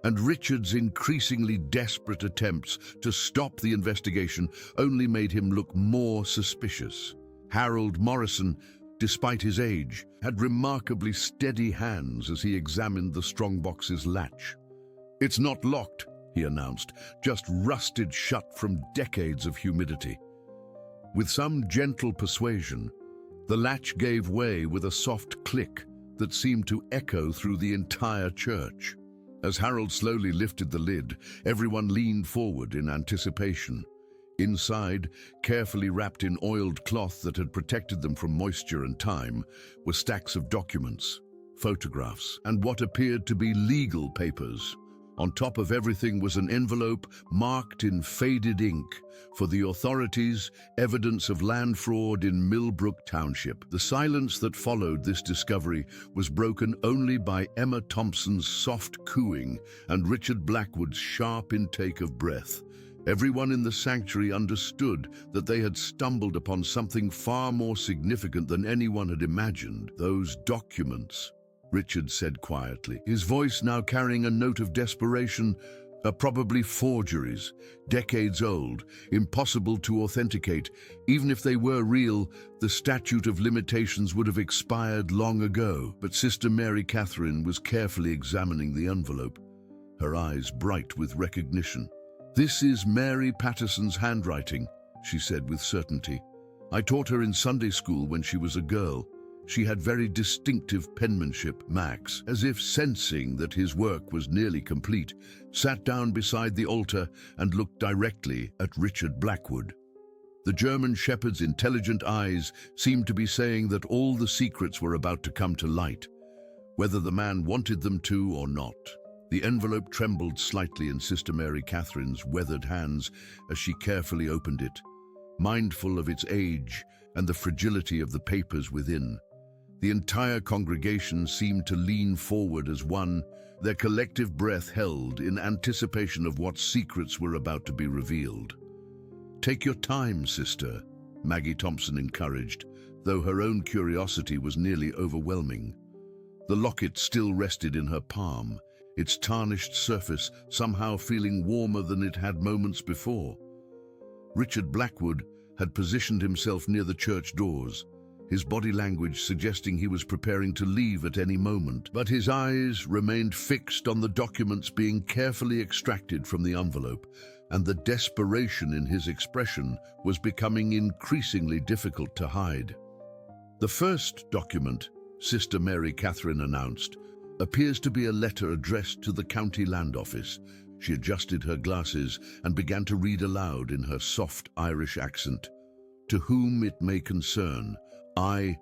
Speaker 1: and Richard's increasingly desperate attempts to stop the investigation only made him look more suspicious. Harold Morrison, despite his age, had remarkably steady hands as he examined the strongbox's latch. "It's not locked," he announced, "just rusted shut from decades of humidity." With some gentle persuasion, the latch gave way with a soft click that seemed to echo through the entire church. As Harold slowly lifted the lid, everyone leaned forward in anticipation. Inside, carefully wrapped in oiled cloth that had protected them from moisture and time, were stacks of documents, photographs, and what appeared to be legal papers. On top of everything was an envelope marked in faded ink, "For the authorities, evidence of land fraud in Millbrook Township." The silence that followed this discovery was broken only by Emma Thompson's soft cooing and Richard Blackwood's sharp intake of breath. Everyone in the sanctuary understood that they had stumbled upon something far more significant than anyone had imagined. "Those documents," Richard said quietly, his voice now carrying a note of desperation, "are probably forgeries, decades old, impossible to authenticate. Even if they were real, the statute of limitations would have expired long ago." But Sister Mary Catherine was carefully examining the envelope, her eyes bright with recognition. "This is Mary Patterson's handwriting," she said with certainty. "I taught her in Sunday school when she was a girl. She had very distinctive penmanship." Max, as if sensing that his work was nearly complete, sat down beside the altar and looked directly at Richard Blackwood. The German shepherd's intelligent eyes seemed to be saying that all the secrets were about to come to light, whether the man wanted them to or not. The envelope trembled slightly in Sister Mary Catherine's weathered hands as she carefully opened it, mindful of its age and the fragility of the papers within. The entire congregation seemed to lean forward as one, their collective breath held in anticipation of what secrets were about to be revealed. "Take your time, sister," Maggie Thompson encouraged, though her own curiosity was nearly overwhelming. The locket still rested in her palm, its tarnished surface somehow feeling warmer than it had moments before. Richard Blackwood had positioned himself near the church doors, his body language suggesting he was preparing to leave at any moment, but his eyes remained fixed on the documents being carefully extracted from the envelope, and the desperation in his expression was becoming increasingly difficult to hide. "The first document," Sister Mary Catherine announced, "appears to be a letter addressed to the county land office." She adjusted her glasses and began to read aloud in her soft Irish accent. "To whom it may concern, I..."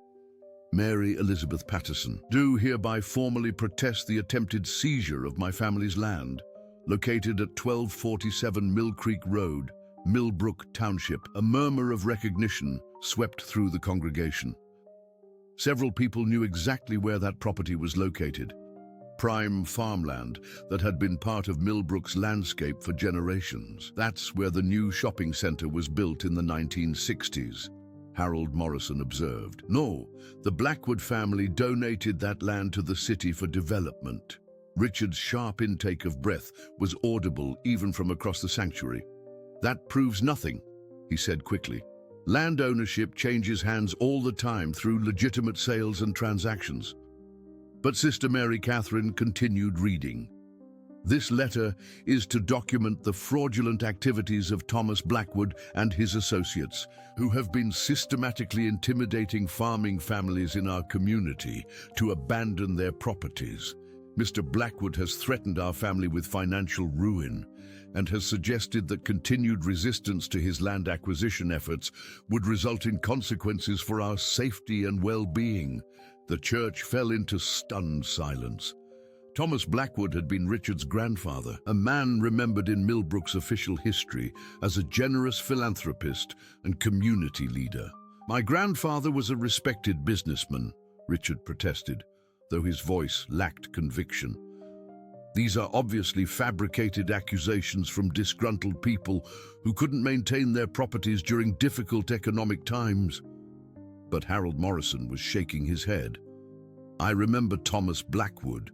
Speaker 1: Mary Elizabeth Patterson, do hereby formally protest the attempted seizure of my family's land, located at 1247 Mill Creek Road, Millbrook Township. A murmur of recognition swept through the congregation. Several people knew exactly where that property was located. Prime farmland that had been part of Millbrook's landscape for generations. That's where the new shopping center was built in the 1960s, Harold Morrison observed. No, the Blackwood family donated that land to the city for development. Richard's sharp intake of breath was audible even from across the sanctuary. That proves nothing, he said quickly. Land ownership changes hands all the time through legitimate sales and transactions. But Sister Mary Catherine continued reading. This letter is to document the fraudulent activities of Thomas Blackwood and his associates, who have been systematically intimidating farming families in our community to abandon their properties. Mr. Blackwood has threatened our family with financial ruin and has suggested that continued resistance to his land acquisition efforts would result in consequences for our safety and well-being. The church fell into stunned silence. Thomas Blackwood had been Richard's grandfather, a man remembered in Millbrook's official history as a generous philanthropist and community leader. My grandfather was a respected businessman, Richard protested, though his voice lacked conviction. These are obviously fabricated accusations from disgruntled people who couldn't maintain their properties during difficult economic times. But Harold Morrison was shaking his head. I remember Thomas Blackwood,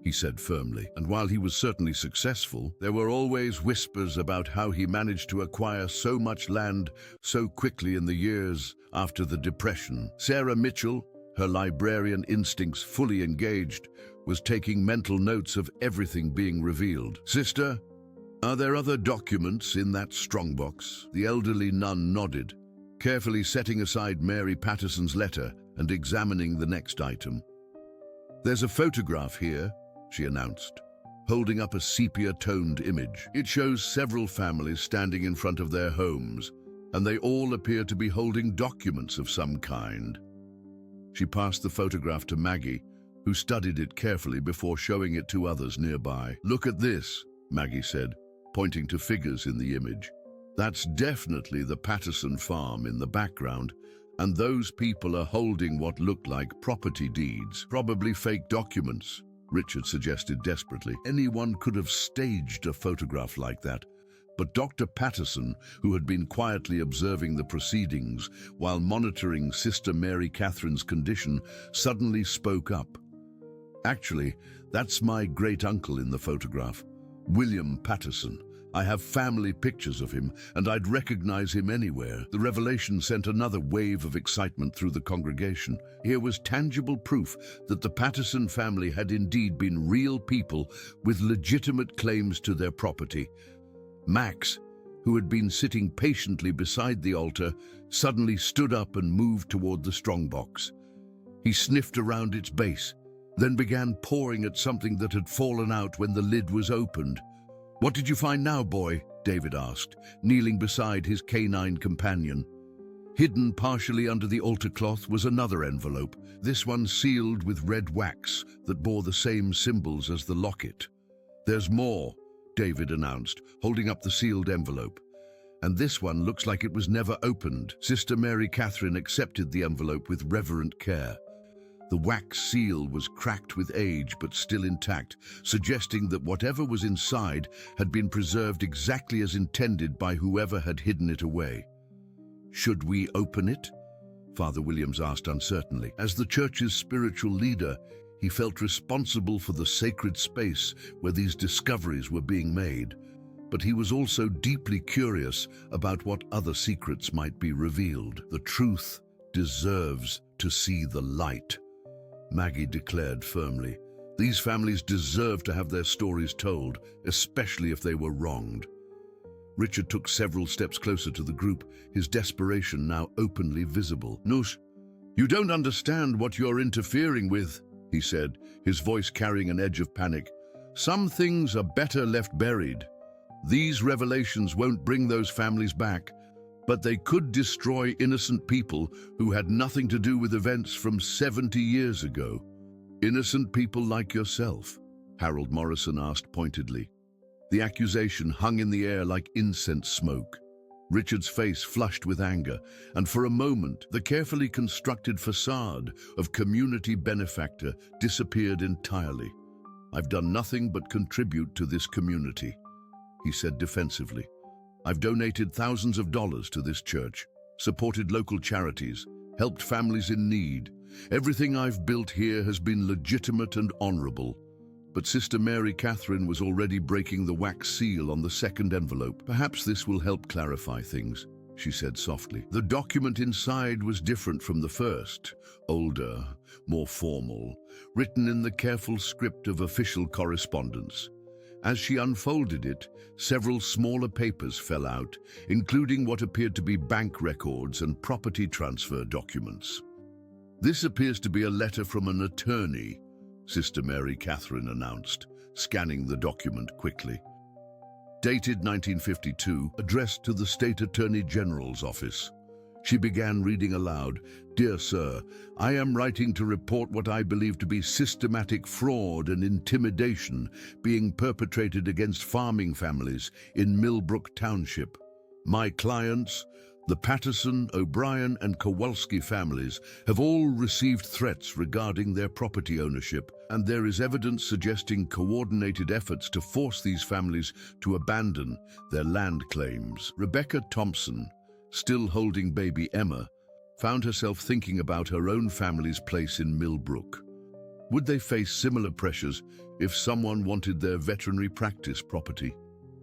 Speaker 1: he said firmly, and while he was certainly successful, there were always whispers about how he managed to acquire so much land so quickly in the years after the Depression. Sarah Mitchell, her librarian instincts fully engaged, was taking mental notes of everything being revealed. Sister, are there other documents in that strongbox? The elderly nun nodded, carefully setting aside Mary Patterson's letter and examining the next item. There's a photograph here, she announced, holding up a sepia-toned image. It shows several families standing in front of their homes, and they all appear to be holding documents of some kind. She passed the photograph to Maggie, who studied it carefully before showing it to others nearby. Look at this, Maggie said, pointing to figures in the image. That's definitely the Patterson farm in the background, and those people are holding what look like property deeds, probably fake documents, Richard suggested desperately. Anyone could have staged a photograph like that, but Dr. Patterson, who had been quietly observing the proceedings while monitoring Sister Mary Catherine's condition, suddenly spoke up. Actually, that's my great-uncle in the photograph, William Patterson. I have family pictures of him, and I'd recognize him anywhere. The revelation sent another wave of excitement through the congregation. Here was tangible proof that the Patterson family had indeed been real people with legitimate claims to their property. Max, who had been sitting patiently beside the altar, suddenly stood up and moved toward the strongbox. He sniffed around its base, then began pouring at something that had fallen out when the lid was opened. What did you find now, boy? David asked, kneeling beside his canine companion. Hidden partially under the altar cloth was another envelope, this one sealed with red wax that bore the same symbols as the locket. There's more, David announced, holding up the sealed envelope. And this one looks like it was never opened. Sister Mary Catherine accepted the envelope with reverent care. The wax seal was cracked with age but still intact, suggesting that whatever was inside had been preserved exactly as intended by whoever had hidden it away. Should we open it? Father Williams asked uncertainly. As the church's spiritual leader, he felt responsible for the sacred space where these discoveries were being made. But he was also deeply curious about what other secrets might be revealed. The truth deserves to see the light, Maggie declared firmly. These families deserve to have their stories told, especially if they were wronged. Richard took several steps closer to the group, his desperation now openly visible. Nush, you don't understand what you're interfering with, he said, his voice carrying an edge of panic. Some things are better left buried. These revelations won't bring those families back, but they could destroy innocent people who had nothing to do with events from 70 years ago. Innocent people like yourself? Harold Morrison asked pointedly. The accusation hung in the air like incense smoke. Richard's face flushed with anger, and for a moment, the carefully constructed facade of community benefactor disappeared entirely. "I've done nothing but contribute to this community," he said defensively. "I've donated thousands of dollars to this church, supported local charities, helped families in need. Everything I've built here has been legitimate and honorable." But Sister Mary Catherine was already breaking the wax seal on the second envelope. "Perhaps this will help clarify things," she said softly. The document inside was different from the first, older, more formal, written in the careful script of official correspondence. As she unfolded it, several smaller papers fell out, including what appeared to be bank records and property transfer documents. "This appears to be a letter from an attorney," Sister Mary Catherine announced, scanning the document quickly. "Dated 1952, addressed to the State Attorney General's office." She began reading aloud. "Dear Sir, I am writing to report what I believe to be systematic fraud and intimidation being perpetrated against farming families in Millbrook Township. My clients, the Patterson, O'Brien, and Kowalski families, have all received threats regarding their property ownership, and there is evidence suggesting coordinated efforts to force these families to abandon their land claims." Rebecca Thompson, still holding baby Emma, found herself thinking about her own family's place in Millbrook. Would they face similar pressures if someone wanted their veterinary practice property?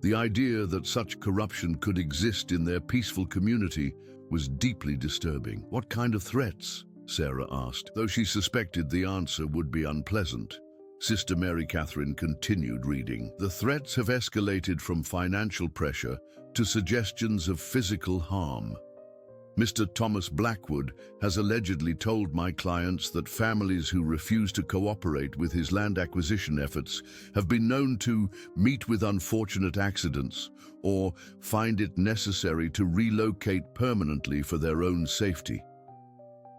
Speaker 1: The idea that such corruption could exist in their peaceful community was deeply disturbing. "What kind of threats?" Sarah asked, though she suspected the answer would be unpleasant. Sister Mary Catherine continued reading. "The threats have escalated from financial pressure to suggestions of physical harm. Mr. Thomas Blackwood has allegedly told my clients that families who refuse to cooperate with his land acquisition efforts have been known to meet with unfortunate accidents or find it necessary to relocate permanently for their own safety."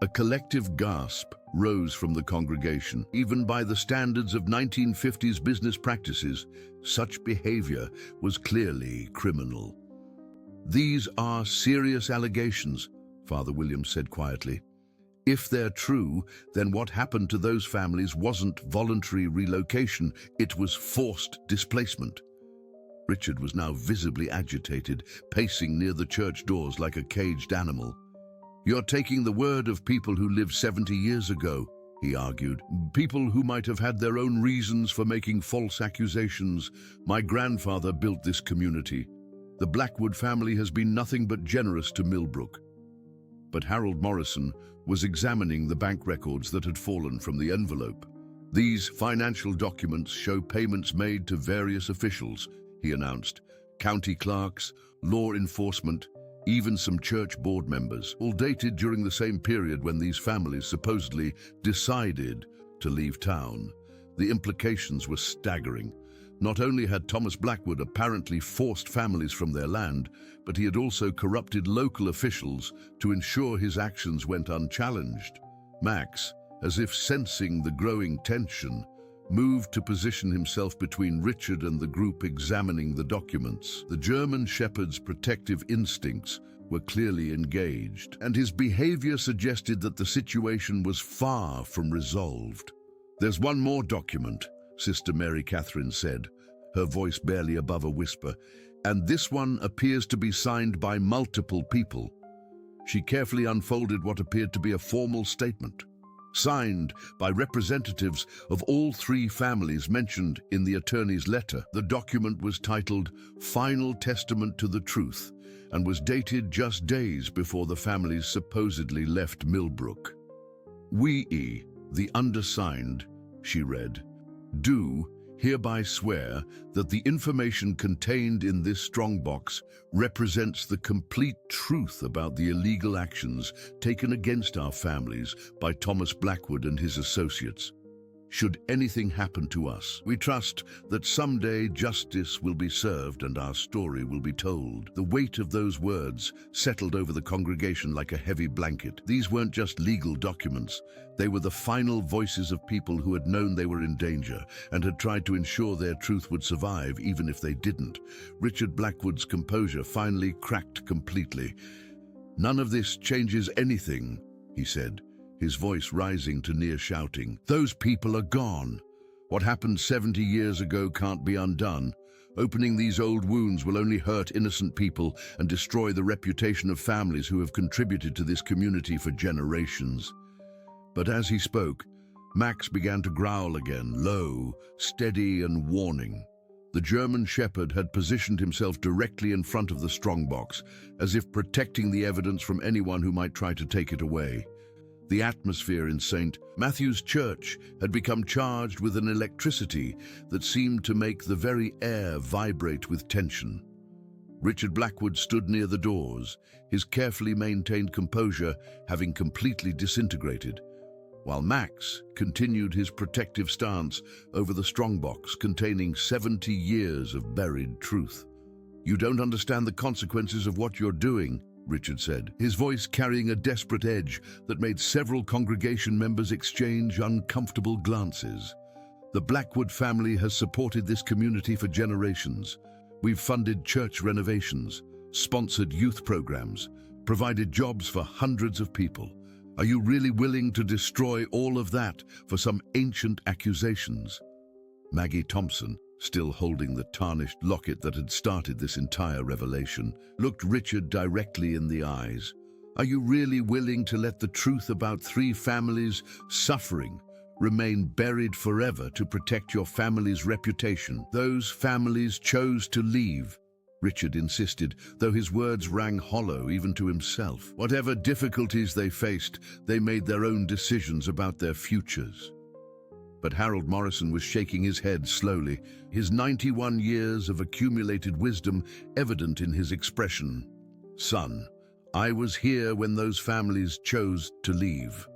Speaker 1: A collective gasp rose from the congregation. Even by the standards of 1950s business practices, such behavior was clearly criminal. "These are serious allegations," Father Williams said quietly. "If they're true, then what happened to those families wasn't voluntary relocation, it was forced displacement." Richard was now visibly agitated, pacing near the church doors like a caged animal. "You're taking the word of people who lived 70 years ago," he argued. "People who might have had their own reasons for making false accusations. My grandfather built this community. The Blackwood family has been nothing but generous to Millbrook." But Harold Morrison was examining the bank records that had fallen from the envelope. "These financial documents show payments made to various officials," he announced. "County clerks, law enforcement, even some church board members, all dated during the same period when these families supposedly decided to leave town." The implications were staggering. Not only had Thomas Blackwood apparently forced families from their land, but he had also corrupted local officials to ensure his actions went unchallenged. Max, as if sensing the growing tension, moved to position himself between Richard and the group examining the documents. The German Shepherd's protective instincts were clearly engaged, and his behavior suggested that the situation was far from resolved. "There's one more document," Sister Mary Catherine said, her voice barely above a whisper, "and this one appears to be signed by multiple people." She carefully unfolded what appeared to be a formal statement. "Signed by representatives of all three families mentioned in the attorney's letter." The document was titled "Final Testament to the Truth" and was dated just days before the families supposedly left Millbrook. "We, the undersigned," she read, "do hereby swear that the information contained in this strongbox represents the complete truth about the illegal actions taken against our families by Thomas Blackwood and his associates." should anything happen to us. We trust that someday justice will be served and our story will be told. The weight of those words settled over the congregation like a heavy blanket. These weren't just legal documents. They were the final voices of people who had known they were in danger and had tried to ensure their truth would survive even if they didn't. Richard Blackwood's composure finally cracked completely. "None of this changes anything," he said, his voice rising to near shouting. "Those people are gone. What happened 70 years ago can't be undone. Opening these old wounds will only hurt innocent people and destroy the reputation of families who have contributed to this community for generations." But as he spoke, Max began to growl again, low, steady and warning. The German shepherd had positioned himself directly in front of the strongbox, as if protecting the evidence from anyone who might try to take it away. The atmosphere in St. Matthew's Church had become charged with an electricity that seemed to make the very air vibrate with tension. Richard Blackwood stood near the doors, his carefully maintained composure having completely disintegrated, while Max continued his protective stance over the strongbox containing 70 years of buried truth. "You don't understand the consequences of what you're doing," Richard said, his voice carrying a desperate edge that made several congregation members exchange uncomfortable glances. "The Blackwood family has supported this community for generations. We've funded church renovations, sponsored youth programs, provided jobs for hundreds of people. Are you really willing to destroy all of that for some ancient accusations?" Maggie Thompson, still holding the tarnished locket that had started this entire revelation, looked Richard directly in the eyes. "Are you really willing to let the truth about 3 families suffering remain buried forever to protect your family's reputation? Those families chose to leave," Richard insisted, though his words rang hollow even to himself. "Whatever difficulties they faced, they made their own decisions about their futures." But Harold Morrison was shaking his head slowly, his 91 years of accumulated wisdom evident in his expression. "Son, I was here when those families chose to leave.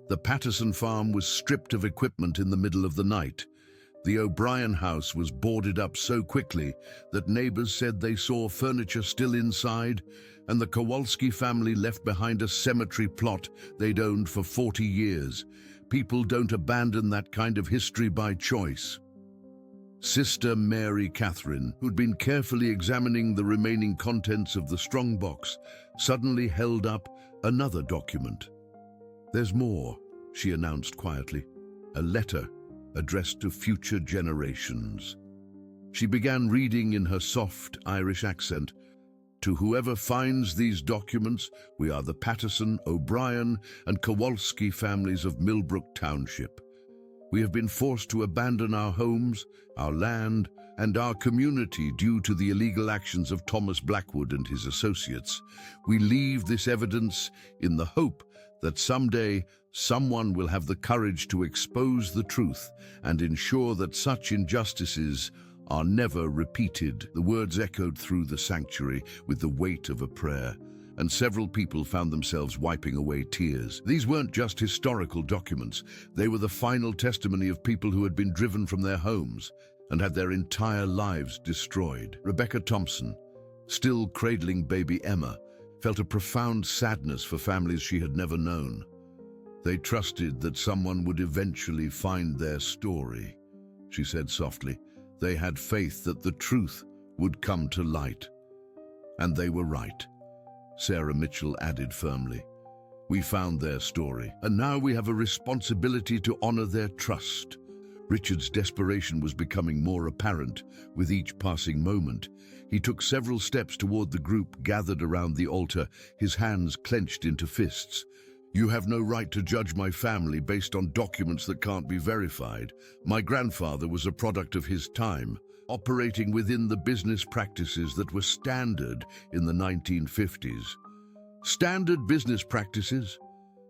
Speaker 1: The Patterson farm was stripped of equipment in the middle of the night. The O'Brien house was boarded up so quickly that neighbors said they saw furniture still inside, and the Kowalski family left behind a cemetery plot they'd owned for 40 years. People don't abandon that kind of history by choice." Sister Mary Catherine, who'd been carefully examining the remaining contents of the strongbox, suddenly held up another document. "There's more," she announced quietly. "A letter addressed to future generations." She began reading in her soft Irish accent. "To whoever finds these documents, we are the Patterson, O'Brien, and Kowalski families of Millbrook Township. We have been forced to abandon our homes, our land, and our community due to the illegal actions of Thomas Blackwood and his associates. We leave this evidence in the hope that someday someone will have the courage to expose the truth and ensure that such injustices are never repeated." The words echoed through the sanctuary with the weight of a prayer, and several people found themselves wiping away tears. These weren't just historical documents. They were the final testimony of people who had been driven from their homes and had their entire lives destroyed. Rebecca Thompson, still cradling baby Emma, felt a profound sadness for families she had never known. "They trusted that someone would eventually find their story," she said softly. "They had faith that the truth would come to light." "And they were right," Sarah Mitchell added firmly. "We found their story, and now we have a responsibility to honor their trust." Richard's desperation was becoming more apparent with each passing moment. He took several steps toward the group gathered around the altar, his hands clenched into fists. "You have no right to judge my family based on documents that can't be verified. My grandfather was a product of his time, operating within the business practices that were standard in the 1950s. Standard business practices?"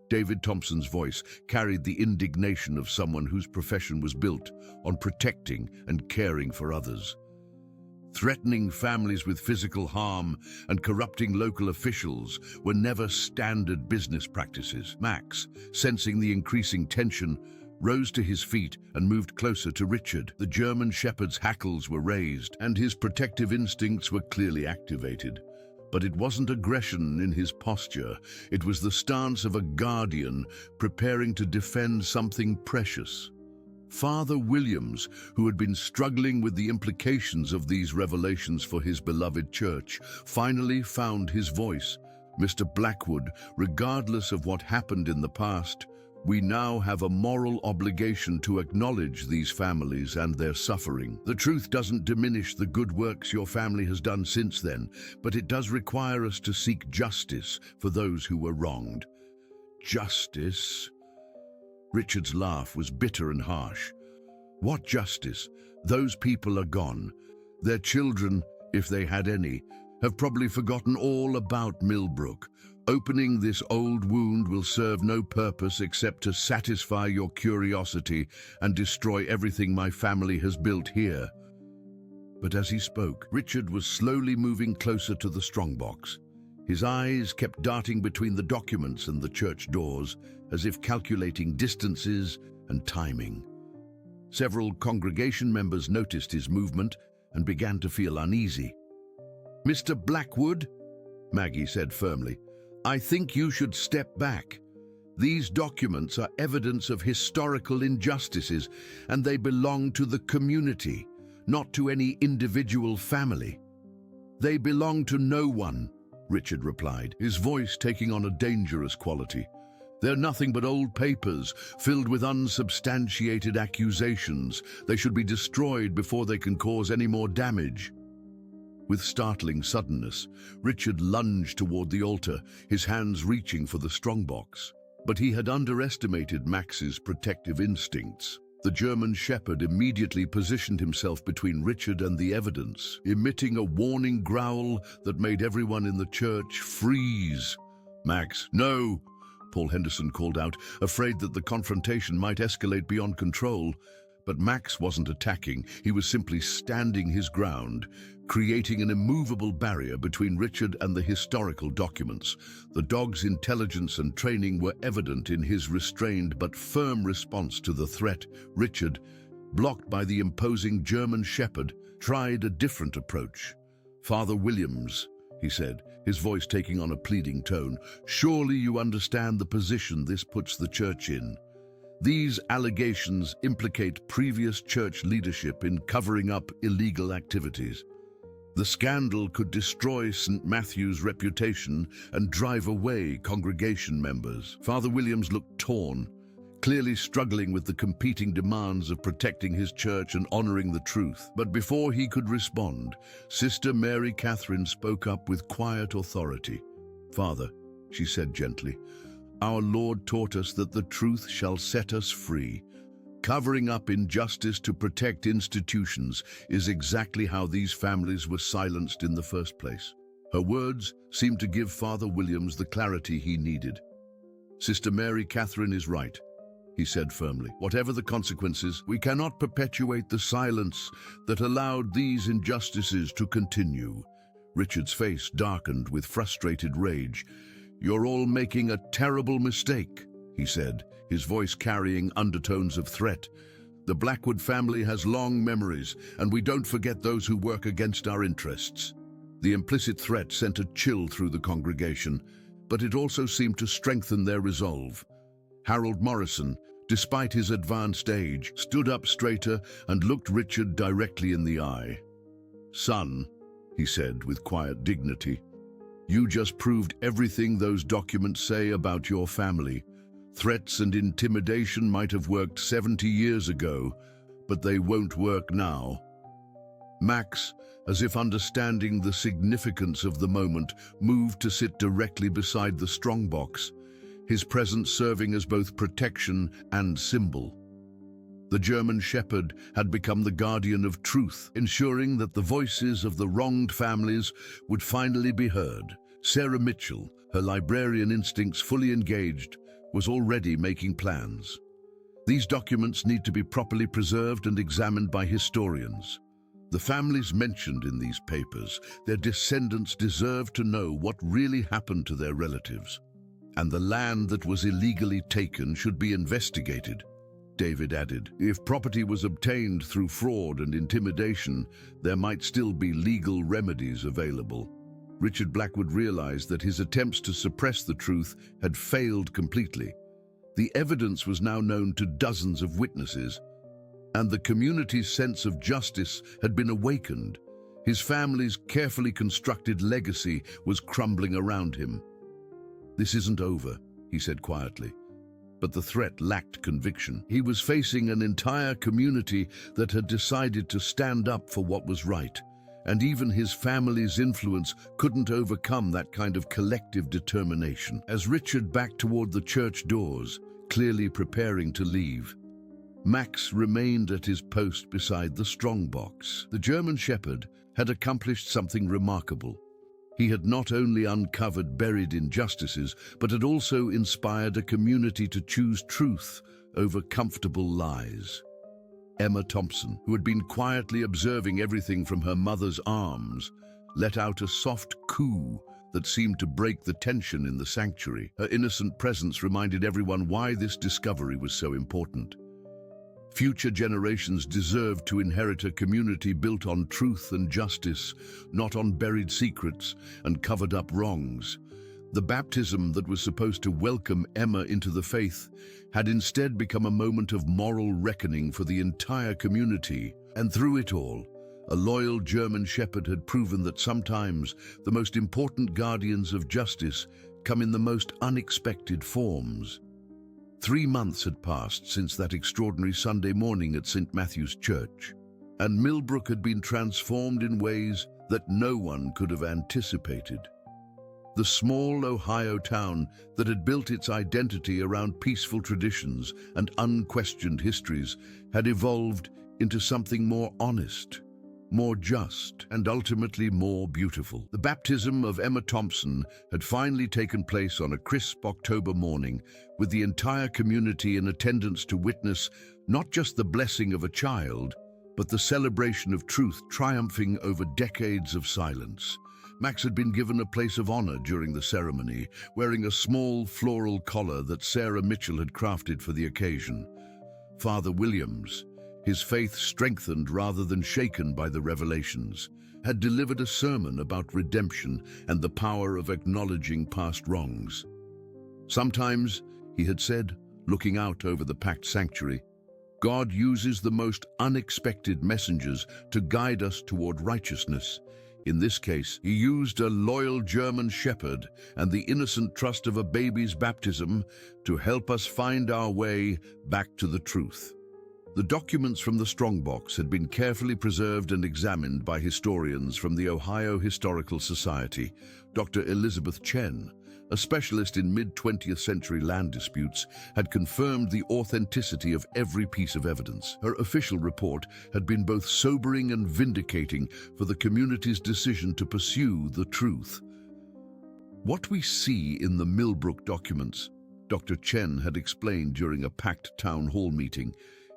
Speaker 1: David Thompson's voice carried the indignation of someone whose profession was built on protecting and caring for others. Threatening families with physical harm and corrupting local officials were never standard business practices. Max, sensing the increasing tension, rose to his feet and moved closer to Richard. The German shepherd's hackles were raised, and his protective instincts were clearly activated. But it wasn't aggression in his posture. It was the stance of a guardian preparing to defend something precious. Father Williams, who had been struggling with the implications of these revelations for his beloved church, finally found his voice. Mr. Blackwood, regardless of what happened in the past, we now have a moral obligation to acknowledge these families and their suffering. The truth doesn't diminish the good works your family has done since then, but it does require us to seek justice for those who were wronged. Justice? Richard's laugh was bitter and harsh. What justice? Those people are gone. Their children, if they had any, have probably forgotten all about Millbrook. Opening this old wound will serve no purpose except to satisfy your curiosity and destroy everything my family has built here. But as he spoke, Richard was slowly moving closer to the strongbox. His eyes kept darting between the documents and the church doors, as if calculating distances and timing. Several congregation members noticed his movement and began to feel uneasy. "Mr. Blackwood," Maggie said firmly, "I think you should step back. These documents are evidence of historical injustices, and they belong to the community, not to any individual family." "They belong to no one," Richard replied, his voice taking on a dangerous quality. "They're nothing but old papers, filled with unsubstantiated accusations. They should be destroyed before they can cause any more damage." With startling suddenness, Richard lunged toward the altar, his hands reaching for the strongbox. But he had underestimated Max's protective instincts. The German shepherd immediately positioned himself between Richard and the evidence, emitting a warning growl that made everyone in the church freeze. "Max, no!" Paul Henderson called out, afraid that the confrontation might escalate beyond control. But Max wasn't attacking, he was simply standing his ground, creating an immovable barrier between Richard and the historical documents. The dog's intelligence and training were evident in his restrained but firm response to the threat. Richard, blocked by the imposing German shepherd, tried a different approach. "Father Williams," he said, his voice taking on a pleading tone, "surely you understand the position this puts the church in. These allegations implicate previous church leadership in covering up illegal activities. The scandal could destroy St. Matthew's reputation and drive away congregation members." Father Williams looked torn, clearly struggling with the competing demands of protecting his church and honoring the truth. But before he could respond, Sister Mary Catherine spoke up with quiet authority. "Father," she said gently, "our Lord taught us that the truth shall set us free. Covering up injustice to protect institutions is exactly how these families were silenced in the first place." Her words seemed to give Father Williams the clarity he needed. "Sister Mary Catherine is right," he said firmly. "Whatever the consequences, we cannot perpetuate the silence that allowed these injustices to continue." Richard's face darkened with frustrated rage. "You're all making a terrible mistake," he said, his voice carrying undertones of threat. "The Blackwood family has long memories, and we don't forget those who work against our interests." The implicit threat sent a chill through the congregation, but it also seemed to strengthen their resolve. Harold Morrison, despite his advanced age, stood up straighter and looked Richard directly in the eye. "Son," he said with quiet dignity, "you just proved everything those documents say about your family. Threats and intimidation might have worked 70 years ago, but they won't work now." Max, as if understanding the significance of the moment, moved to sit directly beside the strongbox, his presence serving as both protection and symbol. The German shepherd had become the guardian of truth, ensuring that the voices of the wronged families would finally be heard. Sarah Mitchell, her librarian instincts fully engaged, was already making plans. These documents need to be properly preserved and examined by historians. The families mentioned in these papers, their descendants deserve to know what really happened to their relatives. And the land that was illegally taken should be investigated. David added. If property was obtained through fraud and intimidation, there might still be legal remedies available. Richard Blackwood realized that his attempts to suppress the truth had failed completely. The evidence was now known to dozens of witnesses, and the community's sense of justice had been awakened. His family's carefully constructed legacy was crumbling around him. "This isn't over," he said quietly. But the threat lacked conviction. He was facing an entire community that had decided to stand up for what was right, and even his family's influence couldn't overcome that kind of collective determination. As Richard backed toward the church doors, clearly preparing to leave, Max remained at his post beside the strongbox. The German Shepherd had accomplished something remarkable. He had not only uncovered buried injustices, but had also inspired a community to choose truth over comfortable lies. Emma Thompson, who had been quietly observing everything from her mother's arms, let out a soft coo that seemed to break the tension in the sanctuary. Her innocent presence reminded everyone why this discovery was so important. Future generations deserved to inherit a community built on truth and justice, not on buried secrets and covered-up wrongs. The baptism that was supposed to welcome Emma into the faith had instead become a moment of moral reckoning for the entire community. And through it all, a loyal German shepherd had proven that sometimes the most important guardians of justice come in the most unexpected forms. 3 months had passed since that extraordinary Sunday morning at St. Matthew's Church, and Millbrook had been transformed in ways that no one could have anticipated. The small Ohio town that had built its identity around peaceful traditions and unquestioned histories had evolved into something more honest, more just, and ultimately more beautiful. The baptism of Emma Thompson had finally taken place on a crisp October morning, with the entire community in attendance to witness not just the blessing of a child, but the celebration of truth triumphing over decades of silence. Max had been given a place of honor during the ceremony, wearing a small floral collar that Sarah Mitchell had crafted for the occasion. Father Williams, his faith strengthened rather than shaken by the revelations, had delivered a sermon about redemption and the power of acknowledging past wrongs. Sometimes, he had said, looking out over the packed sanctuary, God uses the most unexpected messengers to guide us toward righteousness. In this case, he used a loyal German shepherd and the innocent trust of a baby's baptism to help us find our way back to the truth. The documents from the strongbox had been carefully preserved and examined by historians from the Ohio Historical Society. Dr. Elizabeth Chen, a specialist in mid-20th century land disputes, had confirmed the authenticity of every piece of evidence. Her official report had been both sobering and vindicating for the community's decision to pursue the truth. What we see in the Millbrook documents, Dr. Chen had explained during a packed town hall meeting,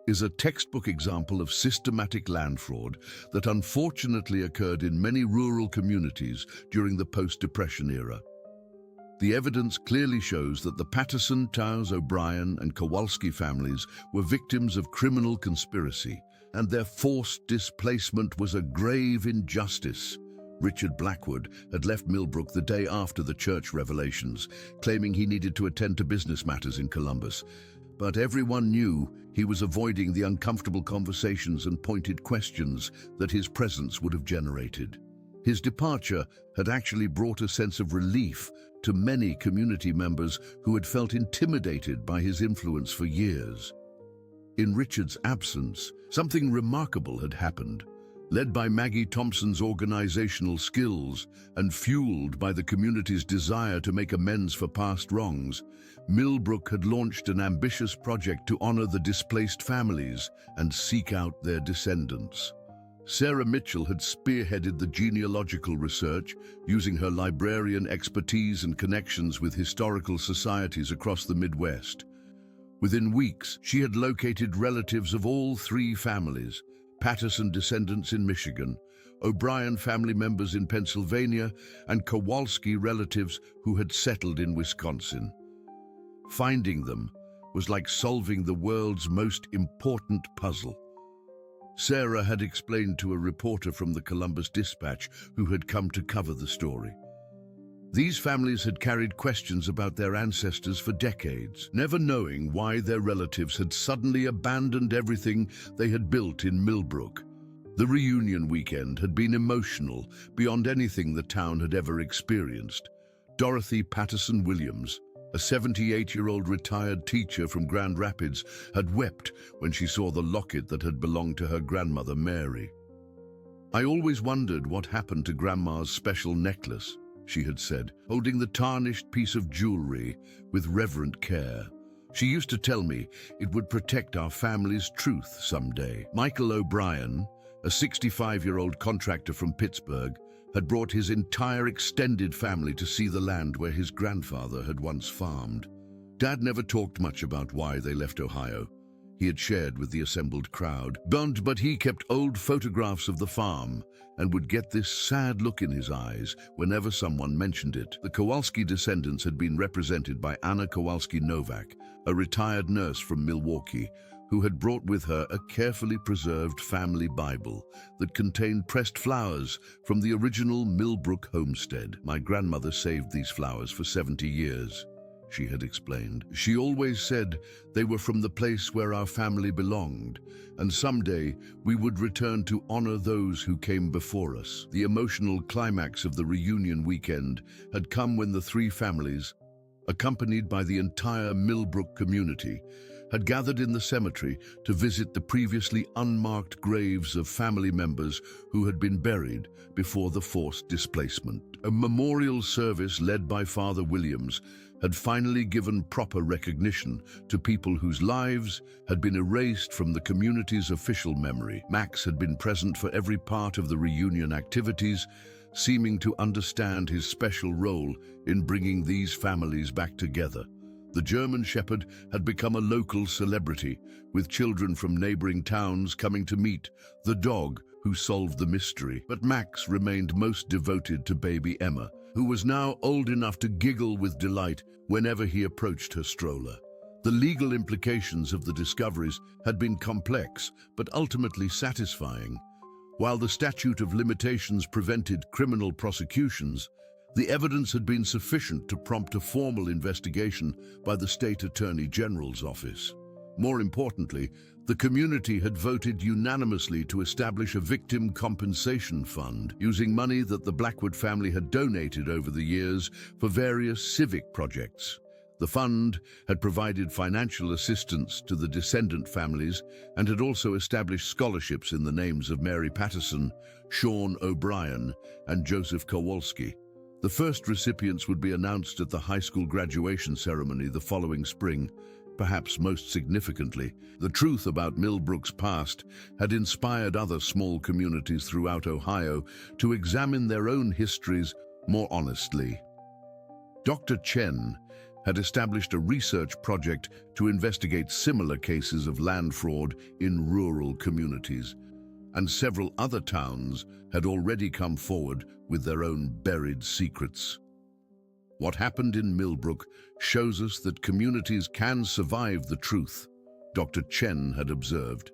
Speaker 1: is a textbook example of systematic land fraud that unfortunately occurred in many rural communities during the post-Depression era. The evidence clearly shows that the Patterson, Towers, O'Brien, and Kowalski families were victims of criminal conspiracy, and their forced displacement was a grave injustice. Richard Blackwood had left Millbrook the day after the church revelations, claiming he needed to attend to business matters in Columbus. But everyone knew he was avoiding the uncomfortable conversations and pointed questions that his presence would have generated. His departure had actually brought a sense of relief to many community members who had felt intimidated by his influence for years. In Richard's absence, something remarkable had happened. Led by Maggie Thompson's organizational skills and fueled by the community's desire to make amends for past wrongs, Millbrook had launched an ambitious project to honor the displaced families and seek out their descendants. Sarah Mitchell had spearheaded the genealogical research, using her librarian expertise and connections with historical societies across the Midwest. Within weeks, she had located relatives of all 3 families: Patterson descendants in Michigan, O'Brien family members in Pennsylvania, and Kowalski relatives who had settled in Wisconsin. Finding them was like solving the world's most important puzzle. Sarah had explained to a reporter from the Columbus Dispatch who had come to cover the story. These families had carried questions about their ancestors for decades, never knowing why their relatives had suddenly abandoned everything they had built in Millbrook. The reunion weekend had been emotional beyond anything the town had ever experienced. Dorothy Patterson Williams, a 78-year-old retired teacher from Grand Rapids, had wept when she saw the locket that had belonged to her grandmother Mary. "I always wondered what happened to Grandma's special necklace," she had said, holding the tarnished piece of jewelry with reverent care. "She used to tell me it would protect our family's truth someday." Michael O'Brien, a 65-year-old contractor from Pittsburgh, had brought his entire extended family to see the land where his grandfather had once farmed. Dad never talked much about why they left Ohio. He had shared with the assembled crowd, but he kept old photographs of the farm and would get this sad look in his eyes whenever someone mentioned it. The Kowalski descendants had been represented by Anna Kowalski-Novak, a retired nurse from Milwaukee, who had brought with her a carefully preserved family Bible that contained pressed flowers from the original Millbrook homestead. "My grandmother saved these flowers for 70 years, she had explained. "She always said they were from the place where our family belonged, and someday we would return to honor those who came before us." The emotional climax of the reunion weekend had come when the three families, accompanied by the entire Millbrook community, had gathered in the cemetery to visit the previously unmarked graves of family members who had been buried before the forced displacement. A memorial service led by Father Williams had finally given proper recognition to people whose lives had been erased from the community's official memory. Max had been present for every part of the reunion activities, seeming to understand his special role in bringing these families back together. The German Shepherd had become a local celebrity, with children from neighboring towns coming to meet the dog who solved the mystery. But Max remained most devoted to baby Emma, who was now old enough to giggle with delight whenever he approached her stroller. The legal implications of the discoveries had been complex, but ultimately satisfying. While the statute of limitations prevented criminal prosecutions, the evidence had been sufficient to prompt a formal investigation by the State Attorney General's office. More importantly, the community had voted unanimously to establish a victim compensation fund using money that the Blackwood family had donated over the years for various civic projects. The fund had provided financial assistance to the descendant families and had also established scholarships in the names of Mary Patterson, Sean O'Brien, and Joseph Kowalski. The first recipients would be announced at the high school graduation ceremony the following spring. Perhaps most significantly, the truth about Millbrook's past had inspired other small communities throughout Ohio to examine their own histories more honestly. Dr. Chen had established a research project to investigate similar cases of land fraud in rural communities, and several other towns had already come forward with their own buried secrets. What happened in Millbrook shows us that communities can survive the truth, Dr. Chen had observed.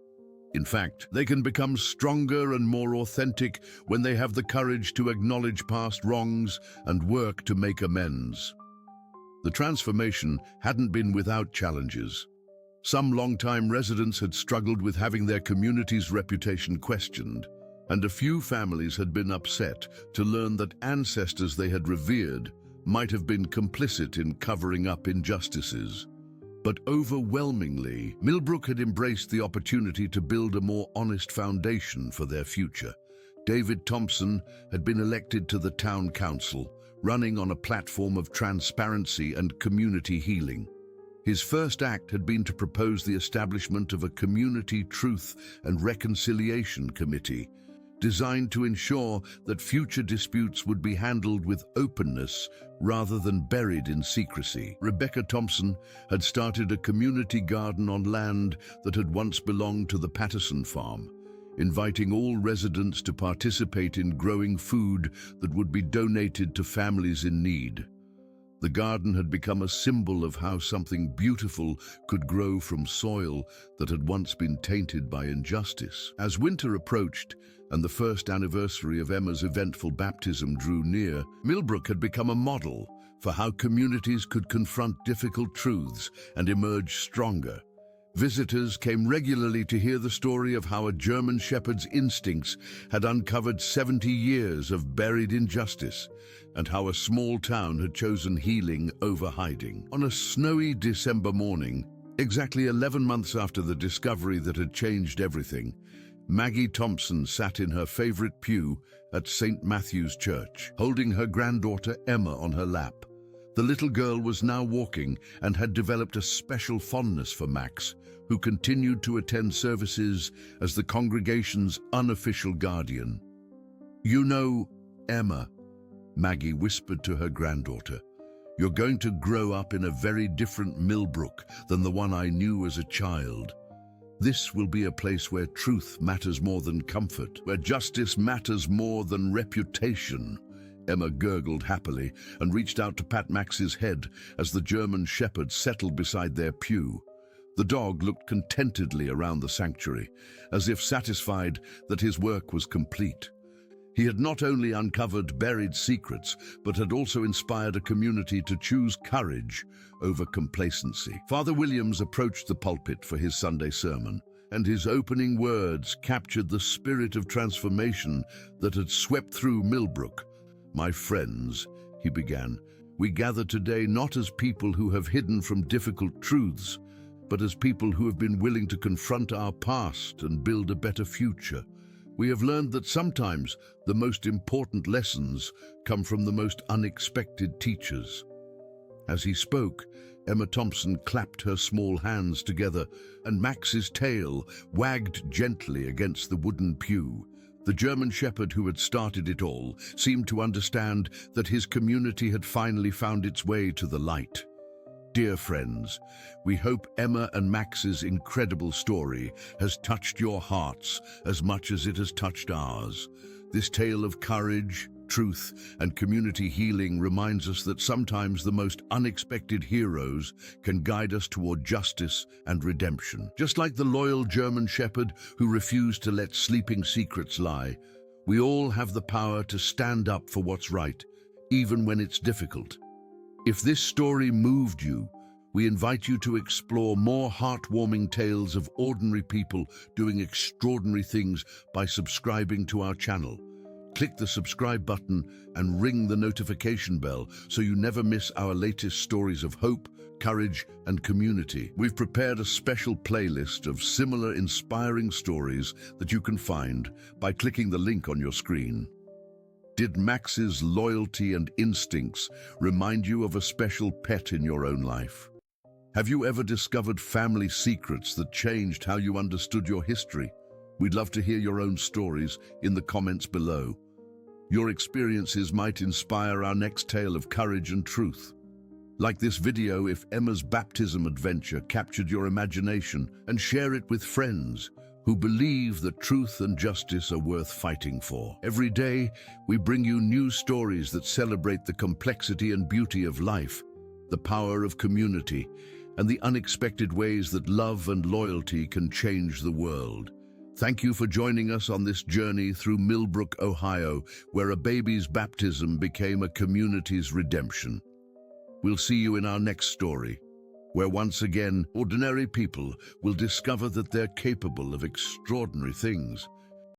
Speaker 1: In fact, they can become stronger and more authentic when they have the courage to acknowledge past wrongs and work to make amends. The transformation hadn't been without challenges. Some longtime residents had struggled with having their community's reputation questioned, and a few families had been upset to learn that ancestors they had revered might have been complicit in covering up injustices. But overwhelmingly, Millbrook had embraced the opportunity to build a more honest foundation for their future. David Thompson had been elected to the town council, running on a platform of transparency and community healing. His first act had been to propose the establishment of a community truth and reconciliation committee, designed to ensure that future disputes would be handled with openness rather than buried in secrecy. Rebecca Thompson had started a community garden on land that had once belonged to the Patterson farm, inviting all residents to participate in growing food that would be donated to families in need. The garden had become a symbol of how something beautiful could grow from soil that had once been tainted by injustice. As winter approached and the first anniversary of Emma's eventful baptism drew near, Millbrook had become a model for how communities could confront difficult truths and emerge stronger. Visitors came regularly to hear the story of how a German shepherd's instincts had uncovered 70 years of buried injustice, and how a small town had chosen healing over hiding. On a snowy December morning, exactly 11 months after the discovery that had changed everything, Maggie Thompson sat in her favorite pew at St. Matthew's Church, holding her granddaughter Emma on her lap. The little girl was now walking and had developed a special fondness for Max, who continued to attend services as the congregation's unofficial guardian. "You know, Emma," Maggie whispered to her granddaughter, "you're going to grow up in a very different Millbrook than the one I knew as a child. This will be a place where truth matters more than comfort, where justice matters more than reputation." Emma gurgled happily and reached out to pat Max's head as the German shepherd settled beside their pew. The dog looked contentedly around the sanctuary, as if satisfied that his work was complete. He had not only uncovered buried secrets, but had also inspired a community to choose courage over complacency. Father Williams approached the pulpit for his Sunday sermon, and his opening words captured the spirit of transformation that had swept through Millbrook. "My friends," he began, "we gather today not as people who have hidden from difficult truths, but as people who have been willing to confront our past and build a better future. We have learned that sometimes the most important lessons come from the most unexpected teachers." As he spoke, Emma Thompson clapped her small hands together, and Max's tail wagged gently against the wooden pew. The German shepherd who had started it all seemed to understand that his community had finally found its way to the light. Dear friends, we hope Emma and Max's incredible story has touched your hearts as much as it has touched ours. This tale of courage, truth, and community healing reminds us that sometimes the most unexpected heroes can guide us toward justice and redemption. Just like the loyal German shepherd who refused to let sleeping secrets lie, we all have the power to stand up for what's right, even when it's difficult. If this story moved you, we invite you to explore more heartwarming tales of ordinary people doing extraordinary things by subscribing to our channel. Click the subscribe button and ring the notification bell so you never miss our latest stories of hope, courage, and community. We've prepared a special playlist of similar inspiring stories that you can find by clicking the link on your screen. Did Max's loyalty and instincts remind you of a special pet in your own life? Have you ever discovered family secrets that changed how you understood your history? We'd love to hear your own stories in the comments below. Your experiences might inspire our next tale of courage and truth. Like this video if Emma's baptism adventure captured your imagination, and share it with friends who believe that truth and justice are worth fighting for. Every day, we bring you new stories that celebrate the complexity and beauty of life, the power of community, and the unexpected ways that love and loyalty can change the world. Thank you for joining us on this journey through Millbrook, Ohio, where a baby's baptism became a community's redemption. We'll see you in our next story, where once again, ordinary people will discover that they're capable of extraordinary things.